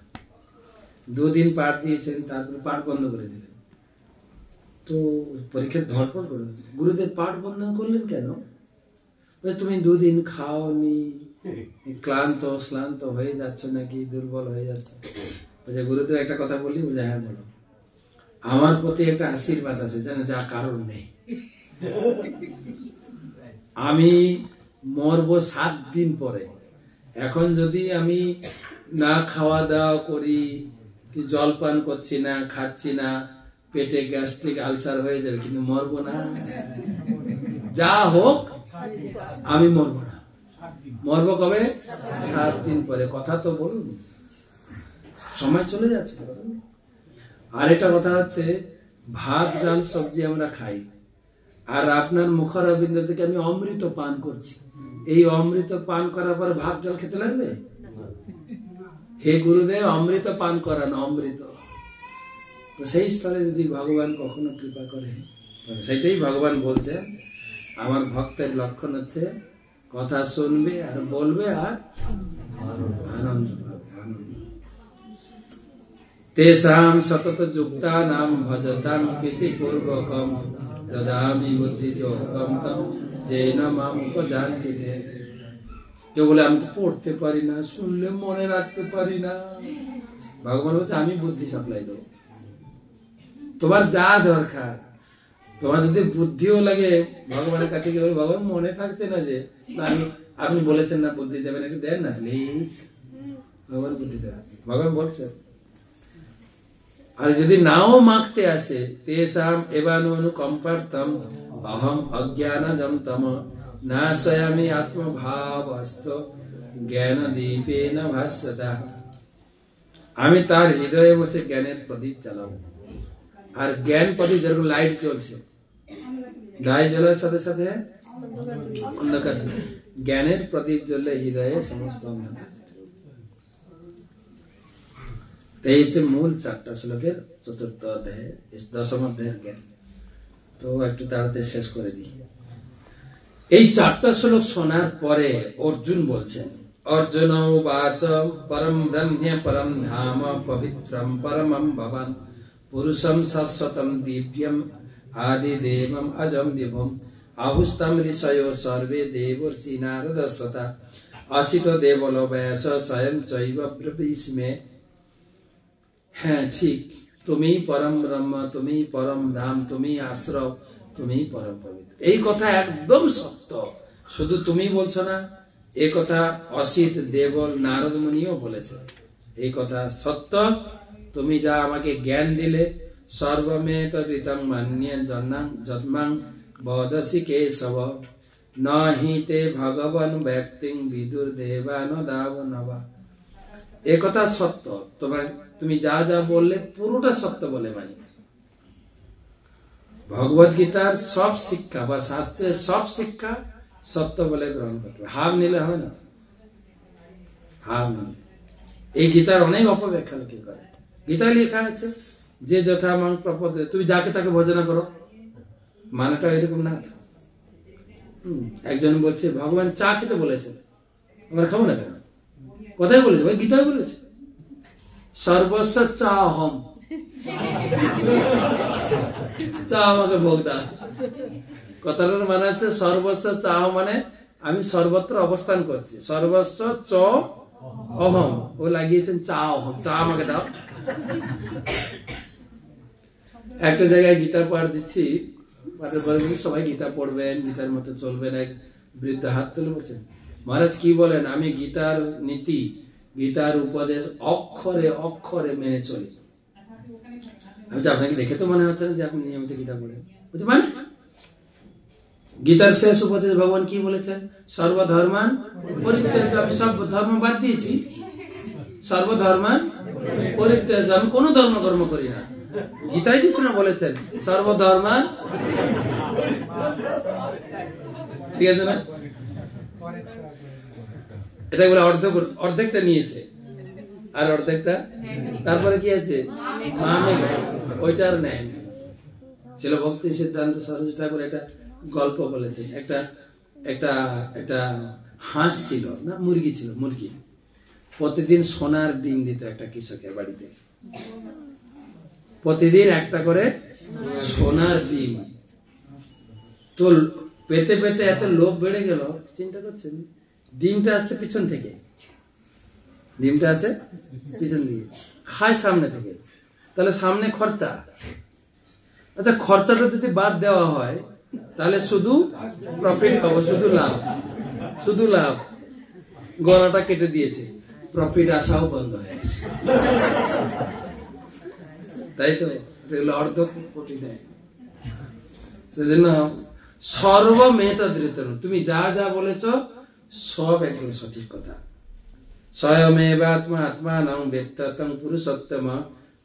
2 দিন পাঠ দিয়েছেন, তারপরে পাঠ বন্ধ করে দিলেন। তো পরীক্ষা ধরপড় করলেন, গুরুদেব পাঠ বন্ধ করলেন কেন? তুমি 2 দিন খাওনি, ক্লান্ত শ্লান্ত হয়ে যাচ্ছ নাকি, দুর্বল হয়ে যাচ্ছে? গুরুদেব একটা কথা বললি? হ্যাঁ বলো। আমার প্রতি একটা আশীর্বাদ আছে, জানো, যা কারণ নেই। আমি মরবো 7 দিন পরে। এখন যদি আমি না খাওয়া দাওয়া করি, জল পান করছি না, খাচ্ছি না, পেটে গ্যাস্ট্রিক আলসার হয়ে যাবে, কিন্তু মরবো না। যা হোক আমি মরবো না। মরবো কবে? 7 দিন পরে। কথা তো বলুন, সময় চলে যাচ্ছে। আর একটা কথা হচ্ছে, ভাত ডাল সবজি আমরা খাই, আর আপনার মুখারবিন্দ থেকে আমি অমৃত পান করছি। এই অমৃত পান করার পর ভাত ডাল খেতে লাগবে? হে গুরুদেব, অমৃত পান করান, অমৃত। তো সেই স্থলে যদি ভগবান কখনো কৃপা করে, সেটাই ভগবান বলছেন, আমার ভক্তের লক্ষণ হচ্ছে কথা শুনবে আর বলবে আর আনন্দ পাবে। আনন্দ তেষাং সতত যুক্তানাং ভজতাং প্রীতিপূর্বকম দদামি বুদ্ধি যোগম তম যেন মাম উপজানতি তে। কেউ বলে আমি তো পড়তে পারি না, শুনলে মনে রাখতে পারি না। ভগবান বলছে আমি বুদ্ধি সাপ্লাই দেবো, তোমার যা দরকার। তোমার যদি বুদ্ধিও লাগে, ভগবানের কাছে গিয়ে ভগবান মনে থাকছে না যে আপনি বলেছেন না বুদ্ধি দেবেন, একটু দেন না প্লিজ। ভগবান বুদ্ধি দেবেন, ভগবান বলছেন। আর যদি নাও মাগতে আসে, তেষাম এবানুকম্পার্থম অহম অজ্ঞানজম তম নাশয়ামি আত্মভাবস্ত জ্ঞান দীপেন ভাস্যতা। আমি তার হৃদয়ে বসে জ্ঞানের প্রদীপ চালাবো। আর জ্ঞান প্রদীপ যেরকম লাইট জ্বলছে, লাইট জ্বলার সাথে সাথে অন্ধকার, জ্ঞানের প্রদীপ জ্বললে হৃদয়ে সমস্ত অন্ধকার। এই হচ্ছে মূল 4টা শ্লোকের 4th অধ্যায়, 10ম অধ্যায়ের জ্ঞান। তো একটু তাড়াতাড়ি শেষ করে দিই। এই 4টা শ্লোক শোনার পরে অর্জুন বলছেন, অর্জুন উবাচ পরম ব্রহ্ম পরম ধাম পবিত্রম পরমম ভবান পুরুষম শাশ্বতম দিব্যম আদি দেবম অজম বিভম আহুস্তম ঋষয়ো সর্বে দেবর্ষি নারদস্ততা অসিত দেবলো ব্যাস স্বয়ং চৈব ব্রবীষ্মে। হ্যাঁ ঠিক, তুমি পরম ব্রহ্ম, তুমি পরম ধাম, তুমি আশ্রয়, তুমি পরম পবিত্র। এই কথা একদম সত্য। শুধু তুমি বলছো না, এই কথা অসিত দেবল নারদ মুনিও বলেছে। এই কথা সত্য। তুমি যা আমাকে জ্ঞান দিলে, সর্বমে তৃতং মান্যে জন্মাং বদসি কেশব নহি তে ভগবান ব্যক্তিং বিদুর দেবান দাবনবা। এ কথা সত্য। তোমার তুমি যা যা বললে পুরোটা সত্য বলে মানি। ভগবত গীতার সব শিক্ষা বা শাস্ত্রের সব শিক্ষা সত্য বলে গ্রহণ করতে হবে। হার নিলে হবে না, হার নিলে। এই গীতার অনেক অপব্যাখ্যা লোকে করে। গীতায় লেখা আছে যে যথা মাং প্রপদ, তুমি যাকে তাকে ভজনা করো, মানেটা এরকম না। একজন বলছে ভগবান চা খেতে বলেছে, আমরা খাবো না কেন? কোথায় বলেছে? ওই গীতায় বলেছে সর্বস্ব চা অহম, চা আমাকে ভোগ দাও। কথাটার মানে আছে সর্বস্ব চা মানে আমি সর্বত্র অবস্থান করছি। সর্বস্ব চ অহম, ও লাগিয়েছেন চা অহম, চা আমাকে দাও। একটা জায়গায় গীতার পাঠ দিচ্ছি, সবাই গীতা পড়বেন, গীতার মতো চলবেন। এক বৃদ্ধ হাত তুলে বলছেন, মহারাজ কি বলেন? আমি গীতার নীতি, গীতার উপদেশ অক্ষরে অক্ষরে মেনে চলি। আপনাকে দেখে তো মনে হচ্ছে না যে আপনি নিয়মিত গীতা পড়েন। মানে গীতার শেষ উপদেশ ভগবান কি বলেছেন? সর্বধর্মান পরিত্যাজ্য। আমি সব ধর্ম বাদ দিয়েছি, সর্বধর্মান পরিত্যাজ্য। আমি কোন ধর্মকর্ম করি না। গীতায় কৃষ্ণ বলেছেন সর্বধর্মান, ঠিক আছে না? এটা বলে অর্ধেকটা নিয়েছে আর অর্ধেকটা, তারপরে কি আছে? ওইটা আর নেয়। ছিল ভক্তি সিদ্ধান্ত সরস্বতী ঠাকুর একটা গল্প বলেছেন। একটা হাঁস ছিল না, মুরগি ছিল। মুরগি প্রতিদিন সোনার ডিম দিত একটা কৃষকের বাড়িতে, প্রতিদিন একটা করে সোনার ডিম। তো পেতে পেতে এত লোভ বেড়ে গেল, চিন্তা করছেন, ডিমটা আসছে পিছন থেকে, ডিমটা আসে পিছন দিকে, খায় সামনে থেকে। তাহলে সামনে খরচা। আচ্ছা, খরচাটা যদি বাদ দেওয়া হয় তাহলে শুধু প্রফিট পাবো, শুধু লাভ, শুধু লাভ। গলাটা কেটে দিয়েছে, প্রফিট আসাও বন্ধ হয়ে গেছে। তাই তো এগুলো অর্ধ কোটি নেয়। সেজন্য সর্বমেত দৃত, তুমি যা যা বলেছ সব একদম সঠিক কথা। স্বয়মেবাত্মা আত্মানং বেত্তং পুরুষোত্তম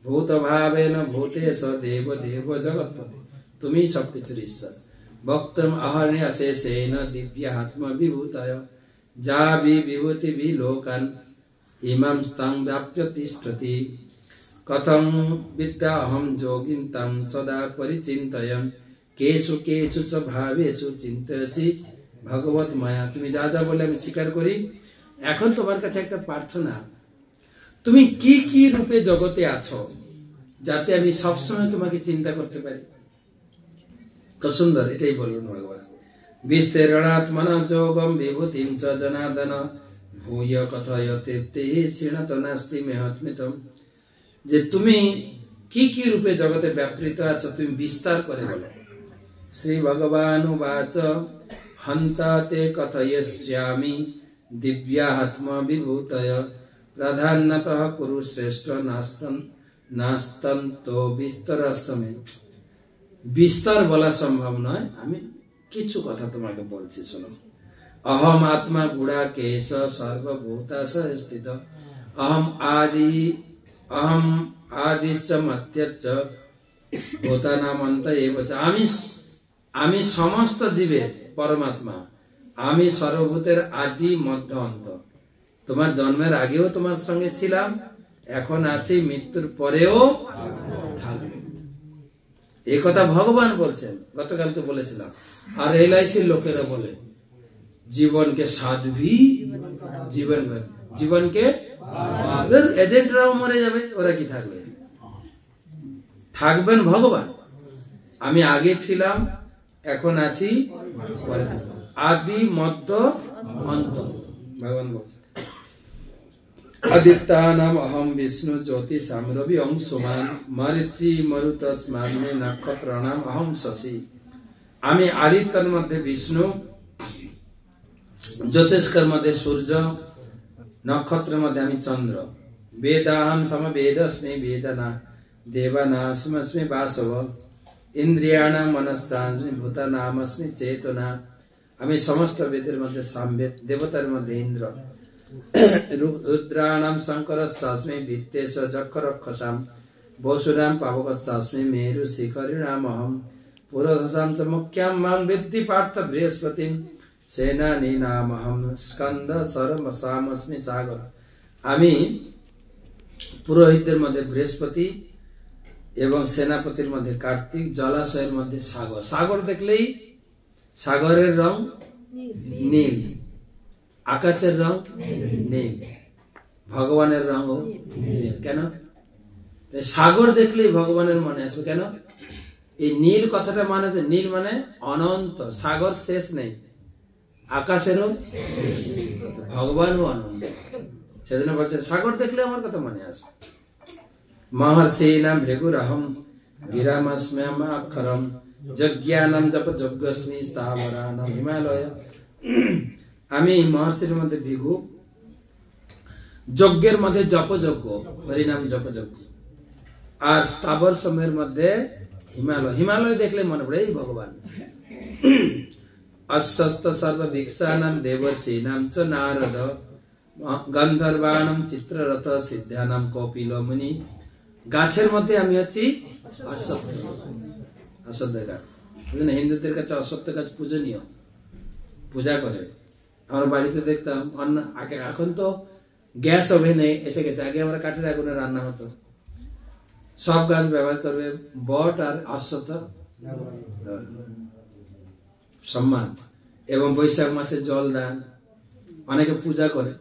ভূত ভাবেন ভূতেশ দেব দেব জগৎপতি। তুমি সবকিছুর ঈশ্বর। ভক্তম অহর্ণে অশেষেন দিব্য আত্মা বিভূতয় যা বিভূতি বিলোকান ইমাম স্তং ব্যাপ্য তিষ্ঠতি কথং বিদ্যা অহম যোগিন তং সদা পরিচিন্তয়ম কেষু কেষু চ ভাবেষু চিন্তয়সি ভগবত মায়া। তুমি যা যা বলে আমি স্বীকার করি। এখন তোমার কাছে একটা প্রার্থনা, তুমি কি কি রূপে জগতে আছো, যাতে আমি সবসময় তোমাকে চিন্তা করতে পারি। কত সুন্দর, এটাই বলবেন ভগবান। বিস্তেরণাত্মন যোগম বিভূতিম চ জনার্দন ভূয় কথয়তে তে শ্রীণত নাস্তি মেহৎমিতম। যে তুমি কি কি রূপে জগতে ব্যাপৃত আছো, তুমি বিস্তার করে বলো। শ্রী ভগবান উবাচ হন্তাতে কথয়স্যামি দিব্যাত্মা বিভূতয় প্রাধান্যতঃ কুরু শ্রেষ্ঠ নাস্তন্ত বিস্তরসমে। বিস্তার বলা সম্ভব নয়, আমি কিছু কথা তোমাকে বলছি, শোনো। অহম আত্মা গুড়া কেশ সর্বভূতাস স্থিত অহম আদিশ্চ মধ্যচ্চ ভূতানামন্ত এব। আমি সমস্ত জীবের পরমাত্মা, আমি সর্বভূতের আদি মধ্য অন্ত। তোমার জন্মের আগেও তোমার সঙ্গে ছিলাম, এখন আছি, মৃত্যুর পরেও থাকবে। এই কথা ভগবান বলছেন। গতকাল তো বলেছিলাম। আর এলআইসির লোকেরা বলে জীবনকে সাধ্বী, জীবনকে এজেন্টরাও মরে যাবে, ওরা কি থাকবে? থাকবেন ভগবান। আমি আগে ছিলাম, এখন আছি, পরে থাকবো। আদি মধ্য অন্ত, ভগবান বলছেন। আদিত্যানাম অহম বিষ্ণু জ্যোতিষাম রবি অংশুমান মরিচি মরুতস্মান্মে নক্ষত্রাণাম অহম শশী। আমি আদিত্যের মধ্যে বিষ্ণু, জ্যোতিষ্কের মধ্যে সূর্য, নক্ষত্রের মধ্যে আমি চন্দ্র। বেদাহম সমবেদস্মি বেদনা দেবানাস্মি বাসব ইন্দ্রিয়াণাম মনস্তান্মি ভূতানামস্মি চেতনা। আমি সমস্ত বেদের মধ্যে সামবেদ, দেবতার মধ্যে ইন্দ্র, রুদ্রাণাম শঙ্করশ্চাস্মি ভিত্তেশ যক্ষরক্ষসাম বসুরাম পাবকশ্চাস্মি মেরু শিখরিণাম অহম পুরোধসাম চ মুখ্যাম মাম বিদ্ধি পার্থ বৃহস্পতিম সেনানী নামহম স্কন্দ সরমসামস্মি সাগর। আমি পুরোহিতদের মধ্যে বৃহস্পতি এবং সেনাপতির মধ্যে কার্তিক, জলাশয়ের মধ্যে সাগর। সাগর দেখলেই সাগরের রং নীল, আকাশের রং নীল, ভগবানের রং নীল। কেন? সাগর দেখলেই ভগবানের মনে আসবে। কেন? এই নীল কথাটা মানে হচ্ছে, নীল মানে অনন্ত, সাগর শেষ নেই, আকাশেরও, ভগবানও অনন্ত। সেজন্য বলছে সাগর দেখলে আমার কথা মনে আসবে। মহর্ষি নাম ভৃগুরহম গিরামস্ম্যাম অক্ষরম যজ্ঞানাম জপ যজ্ঞস্মি স্থাবরানাম হিমালয়। আমি মহর্ষির মধ্যে ভিগু, যজ্ঞের মধ্যে জপযজ্ঞ, হরিনাম জপযজ্ঞ, আর স্থাবর সময়ের মধ্যে হিমালয়। হিমালয় দেখলে মনে পড়ে এই ভগবান। অশ্বস্ত সর্বভিক্ষানাম দেবর্ষীনাম চ নারদ গন্ধর্বাণম চিত্ররথ সিদ্ধানাম কপিল মুনি। গাছের মধ্যে আমি হচ্ছি অশ্বত্থ, অশ্বত্থ গাছ। হিন্দুদের কাছে অশ্বত্থ গাছ পূজনীয়, পূজা করে। আমার বাড়িতে দেখতাম আগে, এখন তো গ্যাস ওভেনে এসে গেছে, আগে আমরা কাঠের আগুনে রান্না হতো। সব গাছ ব্যবহার করবে, বট আর অশ্বত্থ সম্মান। এবং বৈশাখ মাসে জল দান, অনেকে পূজা করে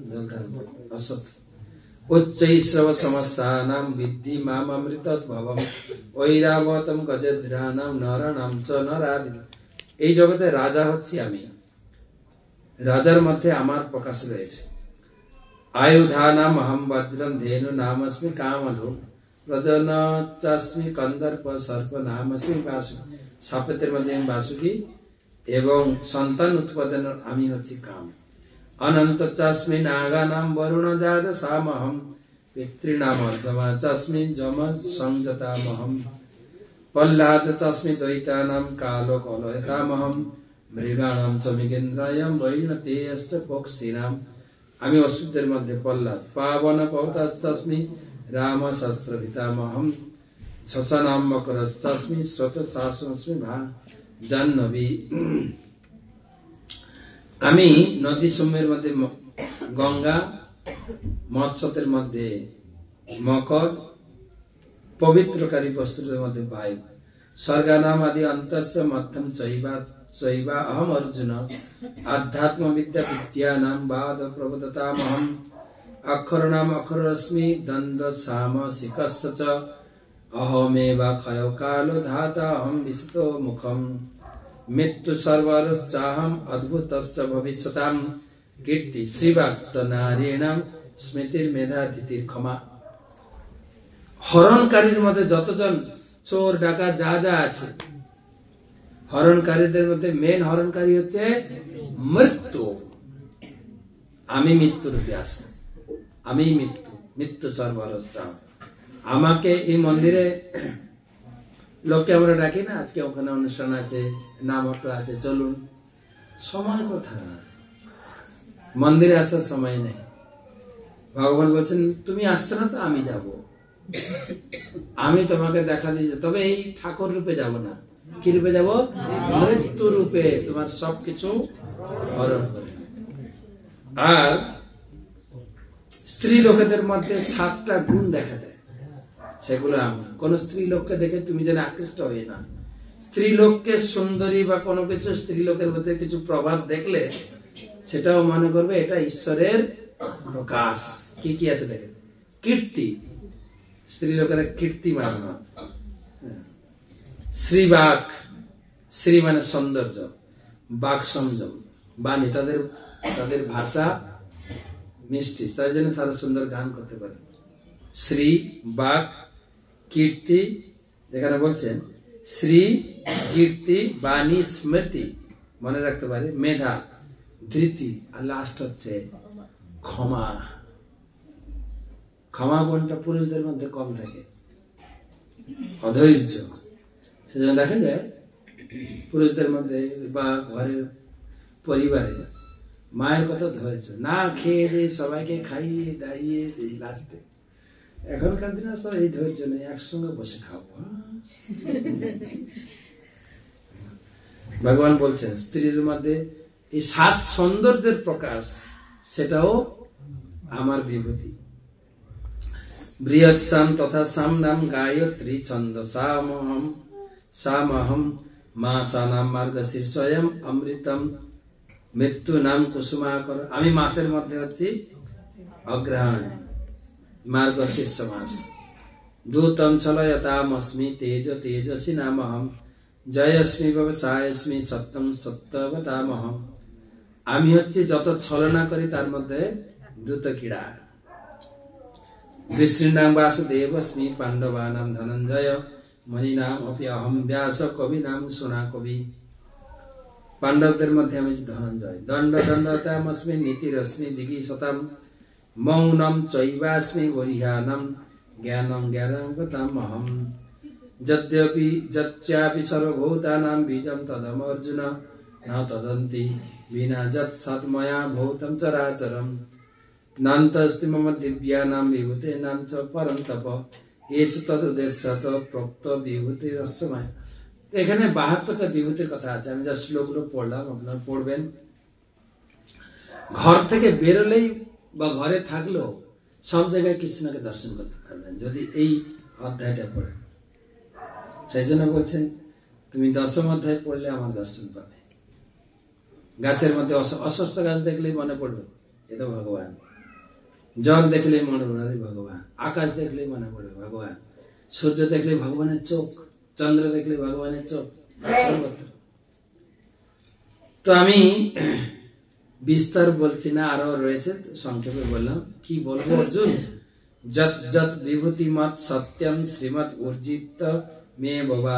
জল দান, অশ্বত্থ। উচ্চৈশ্রব সমস্যানাম বিদ্ধি মাম অমৃতোদ্ভবম ঐরাবতম গজেন্দ্রানাম নরানাম চ নরাদি। এই জগতে রাজা হচ্ছি আমি, রাজার মধ্যে আমার প্রকাশ রয়েছে। আয়ুধানাম অহম বজ্রম ধেনু নামস্মি কামধু প্রজনচাস্মি কন্দর্প সর্প নামস্মি বাসুকি। সাপেতের মধ্যে আমি বাসুকি এবং সন্তান উৎপাদন আমি হচ্ছি কাম। অনন্ত চাস্মি নাগানাম বরুণ জাত সামহম পিতৃনাম অর্জমা চাস্মি যম সংযতামহম প্রহ্লাদ চাস্মি দ্বৈতানাম কালো কলয়তামহম মৃগাণাম চ মৃগেন্দ্রায়ম বৈনতেয়শ্চ পক্ষিণাম। আমি অসুরদের মধ্যে প্রহ্লাদ। পাবন পবতাশ্চাস্মি রাম শাস্ত্র পিতামহম শ্মশানাম মকরশ্চাস্মি স্রোত শাসমস্মি ভা জাহ্নবী। আমি নদী সমূহের মধ্যে গঙ্গা, মৎস্যতের মধ্যে মকর, পবিত্রকারী বস্তুদের মধ্যে বায়ু। স্বর্গানাম আদি অন্তস্য মধ্যম চৈবা চৈবা অহম অর্জুন আধ্যাত্ম বিদ্যা বিদ্যানাম বাদ প্রবদতামহম অক্ষরনাম অক্ষরস্মি দ্বন্দ্ব সামসিকস্য চ অহমেবা ক্ষয় কালো ধাতা অহম বিশতো মুখম মৃত্যু সর্বরশ্চাহম অদ্ভুতশ্চ ভবিষ্যতাম কীর্তি শ্রীবাক্স্ত নারীণাম স্মৃতির মেধা ধিতির ক্ষমা। হরণকারীর মধ্যে যতজন চোর ডাকাত যা যা আছে, হরণকারীদের মধ্যে মেন হরণকারী হচ্ছে মৃত্যু। আমি মৃত্যু রূপে আসবো, আমি মৃত্যু, মৃত্যু সর্বরশ্চাহ। আমাকে এই মন্দিরে লোককে আমরা ডাকি না, আজকে ওখানে অনুষ্ঠান আছে, নাম আছে, চলুন। সময় কোথায়? মন্দিরে আসার সময় নেই। ভগবান বলছেন তুমি আসছো না তো আমি যাব, আমি তোমাকে দেখা দিয়েছি, তবে এই ঠাকুর রূপে যাব না। কি রূপে যাব? মৃত্যু রূপে তোমার সবকিছু হরণ করে। আর স্ত্রী লোকেদের মধ্যে 7টা গুণ দেখা যায়, সেগুলো আমি। কোন স্ত্রী লোককে দেখে তুমি যেন আকৃষ্ট হয়ে না। স্ত্রী লোককে সুন্দরী বা কোনো কিছু, স্ত্রী লোকের মধ্যে কিছু প্রভাব দেখলে সেটাও মনে করবে এটা ঈশ্বরের প্রকাশ। কি কি আছে দেখে? কীর্তি, স্ত্রী লোকেরা কীর্তি মানে শ্রীবাক, শ্রী মানে সৌন্দর্য, বাক সংযম, বাণী তাদের ভাষা মিষ্টি, তাই জন্য তারা সুন্দর গান করতে পারে। শ্রী বাক কীর্তি, যেখানে বলছেন শ্রী কীর্তি বাণী স্মৃতি মনে রাখতে পারে, মেধা ধৃতি, আর লাস্ট হচ্ছে ক্ষমা। ক্ষমা গুণটা পুরুষদের মধ্যে কম থাকে, অধৈর্য। সেজন্য দেখা যায় পুরুষদের মধ্যে বা ঘরের পরিবারে মায়ের কত ধৈর্য, না খেয়ে দিয়ে সবাইকে খাইয়ে দাইয়ে দিই লাস্টে। এখনকার দিনে সব এই ধৈর্য নেই, একসঙ্গে বসে খাবো। ভগবান বলছেন স্ত্রীর মধ্যে এই 7 সৌন্দর্যের প্রকাশ, সেটাও আমার বিভূতি। বৃহৎ সাম তথা সাম নাম গায়ত্রী ছন্দ সামহম মা সানাম মার্গশীর্ষয়ম অমৃতম মৃত্যু নাম কুসুমাকর। আমি মাসের মধ্যে হচ্ছি অগ্রহায়ণ, মার্গশীর্ষ মাস। দূতম ছলয়তামস্মি তেজ তেজসী নামহম জয়স্মি ব্যবসায়স্মি সত্যম সত্যবতামহম। আমি হচ্ছি যত ছলনা করি তার মধ্যে দ্রুত ক্রীড়া। কৃষ্ণাম বাসুদেবস্মি পাণ্ডবানাম ধনঞ্জয় মণিনাম অপি অহম ব্যাস কবি নাম সোনা কবি। পাণ্ডবদের মধ্যে আমি ধনঞ্জয়। দণ্ড দণ্ডতামস্মি নীতিরস্মি জিগীষতাম মৌনম চৈবাস্মি বরিহানম জ্ঞানম জ্ঞানগতামহম। যদ্যপি যচ্চাপি সর্বভূতানাং বীজম তদম অর্জুন ন তদন্তি বিনা যৎ সৎময়া ভূতম চরাচরম নান্তস্তি মম দিব্যানাম বিভূতেনাম চ পরম তপ এষ তদুদ্দেশ্যত প্রোক্ত বিভূতিরস্ময়। এখানে 72টা বিভূতির কথা আছে। আমি যা শ্লোকগুলো পড়লাম আপনারা পড়বেন। ঘর থেকে বেরোলেই বা ঘরে থাকলেও সব জায়গায় কৃষ্ণকে দর্শন করতে পারবেন যদি এই অধ্যায়টা পড়েন। সেই জন্য বলছেন তুমি 10ম অধ্যায় পড়লে আমার দর্শন পাবে। গাছের মধ্যে অস্বস্থ গাছ দেখলেই মনে পড়বে এ তো ভগবান। জল দেখলেই মনে পড়বে ভগবান। আকাশ দেখলেই মনে পড়বে ভগবান। সূর্য দেখলে ভগবানের চোখ, চন্দ্র দেখলে ভগবানের চোখ। তো আমি বিস্তার বলছি না, আরো রয়েছে, সংক্ষেপে বললাম। কি বলবো অর্জুন? যত যত বিভূতি মত সত্যম শ্রীমৎ উর্জিত মে বাবা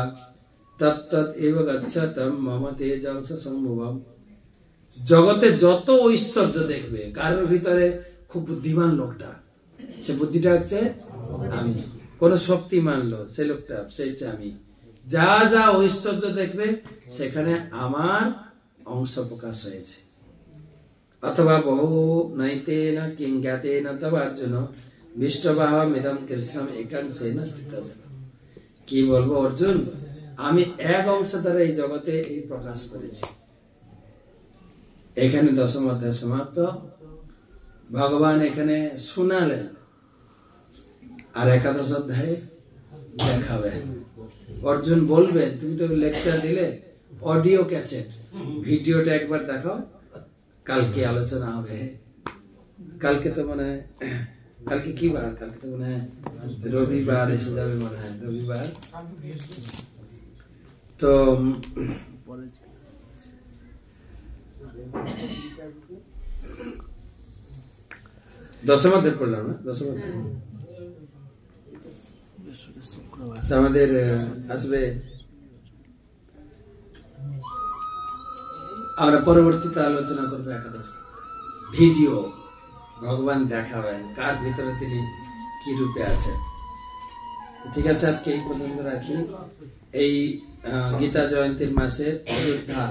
তৎ এব গচ্ছতম মম তেজংস সম্ভবম। জগতে যত ঐশ্বর্য দেখবে, কারোর ভিতরে খুব বুদ্ধিমান লোকটা, সে বুদ্ধিটা হচ্ছে আমি। কোন শক্তিমান লোক, সেই লোকটা সে হচ্ছে আমি। যা যা ঐশ্বর্য দেখবে সেখানে আমার অংশ প্রকাশ হয়েছে। অথবা বহু নৈতে না কিং জ্ঞাতে না তব অর্জুন বিষ্টবাহ মিদম কৃষ্ণম একাংশেন স্থিত। কি বলবো অর্জুন, আমি এক অংশ দ্বারা এই জগতে এই প্রকাশ করেছি। এখানে 10ম অধ্যায় সমাপ্ত। ভগবান এখানে শোনালেন, আর 11শ অধ্যায়ে দেখাবেন। অর্জুন বলবেন তুমি তো লেকচার দিলে, অডিও ক্যাসেট, ভিডিওটা একবার দেখাও, কালকে আলোচনা হবে। কালকে তো মনে হয়, কালকে কি বার? কালকে তো মনে হয় রবিবার এসে যাবে, মনে হয় রবিবার। তো 10ম অধ্যায় পড়লাম না, 10ম অধ্যায় আমাদের আসবে। আমরা পরবর্তীতে আলোচনা করবো একাদশ ভিডিও। ভগবান দেখাবেন কার ভিতরে তিনি কি রূপে আছেন। ঠিক আছে, আজকে এই পর্যন্ত রাখি। এই গীতা জয়ন্তীর মাসে অযোধ্যা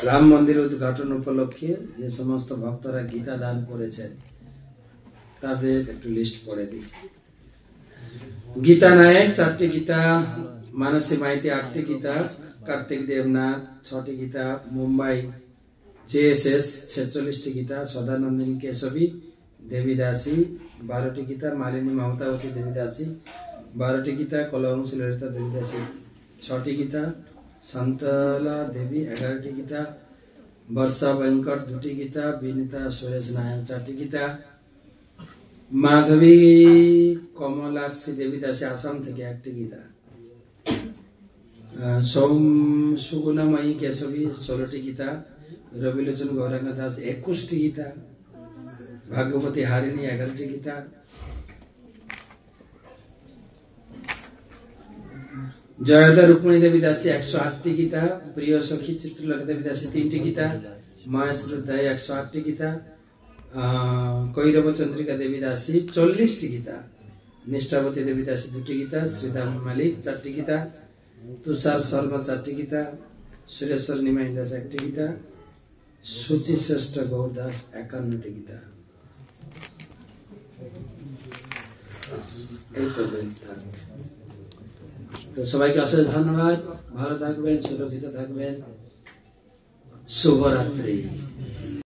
রাম মন্দির উদ্ঘাটন উপলক্ষে যে সমস্ত ভক্তরা গীতা দান করেছেন তাদের একটু লিস্ট পড়ে দিই। গীতা নায়ক 4টি গীতা, মানসী মাইতি 8টি গীতা, কার্তিক দেবনাথ 6টি গীতা, মুম্বাই JSS 46টি গীতা, সদানন্দিনী কেশবী দেবীদাসী 12টি গীতা, মালিনী মমতাবতী দেবীদাসী 12টি গীতা, কলহংসী ললিতা দেবীদাসী 6টি গীতা, শান্তলা দেবী 11টি গীতা, বর্ষা ভয়ঙ্কর 2টি গীতা, বিনীতা সুরেশ নায়ক 4টি গীতা, মাধবী কমলাক্ষী দেবী দাসী আসাম থেকে একটি গীতা, সোম সুগুণাময়ী কেশবী 16টি গীতা, রবিলোচন গৌরাঙ্গ দাস 21টি গীতা, ভাগ্যবতী হারিণী 11টি গীতা, জয়দা রুক্মিণী দেবী দাসী 108টি গীতা, প্রিয় সখী চিত্রলেখা দেবী দাসী 3টি গীতা, মহেশ্রদ্ধায় 108টি গীতা, কৈরব চন্দ্রিকা দেবী দাসী 40টি গীতা, নিষ্ঠাবতী দেবী দাসী 2টি গীতা, শ্রীধাম মালিক 4টি গীতা, তুষার শর্মা 4টি গীতা, সুরেশ্বর নিমাই দাস 1টি গীতা, সুচি শ্রেষ্ঠ গৌর দাস 51টি গীতা। এই পর্যন্ত। তো সবাইকে অশেষ ধন্যবাদ, ভালো থাকবেন, সুরক্ষিত থাকবেন, শুভরাত্রি।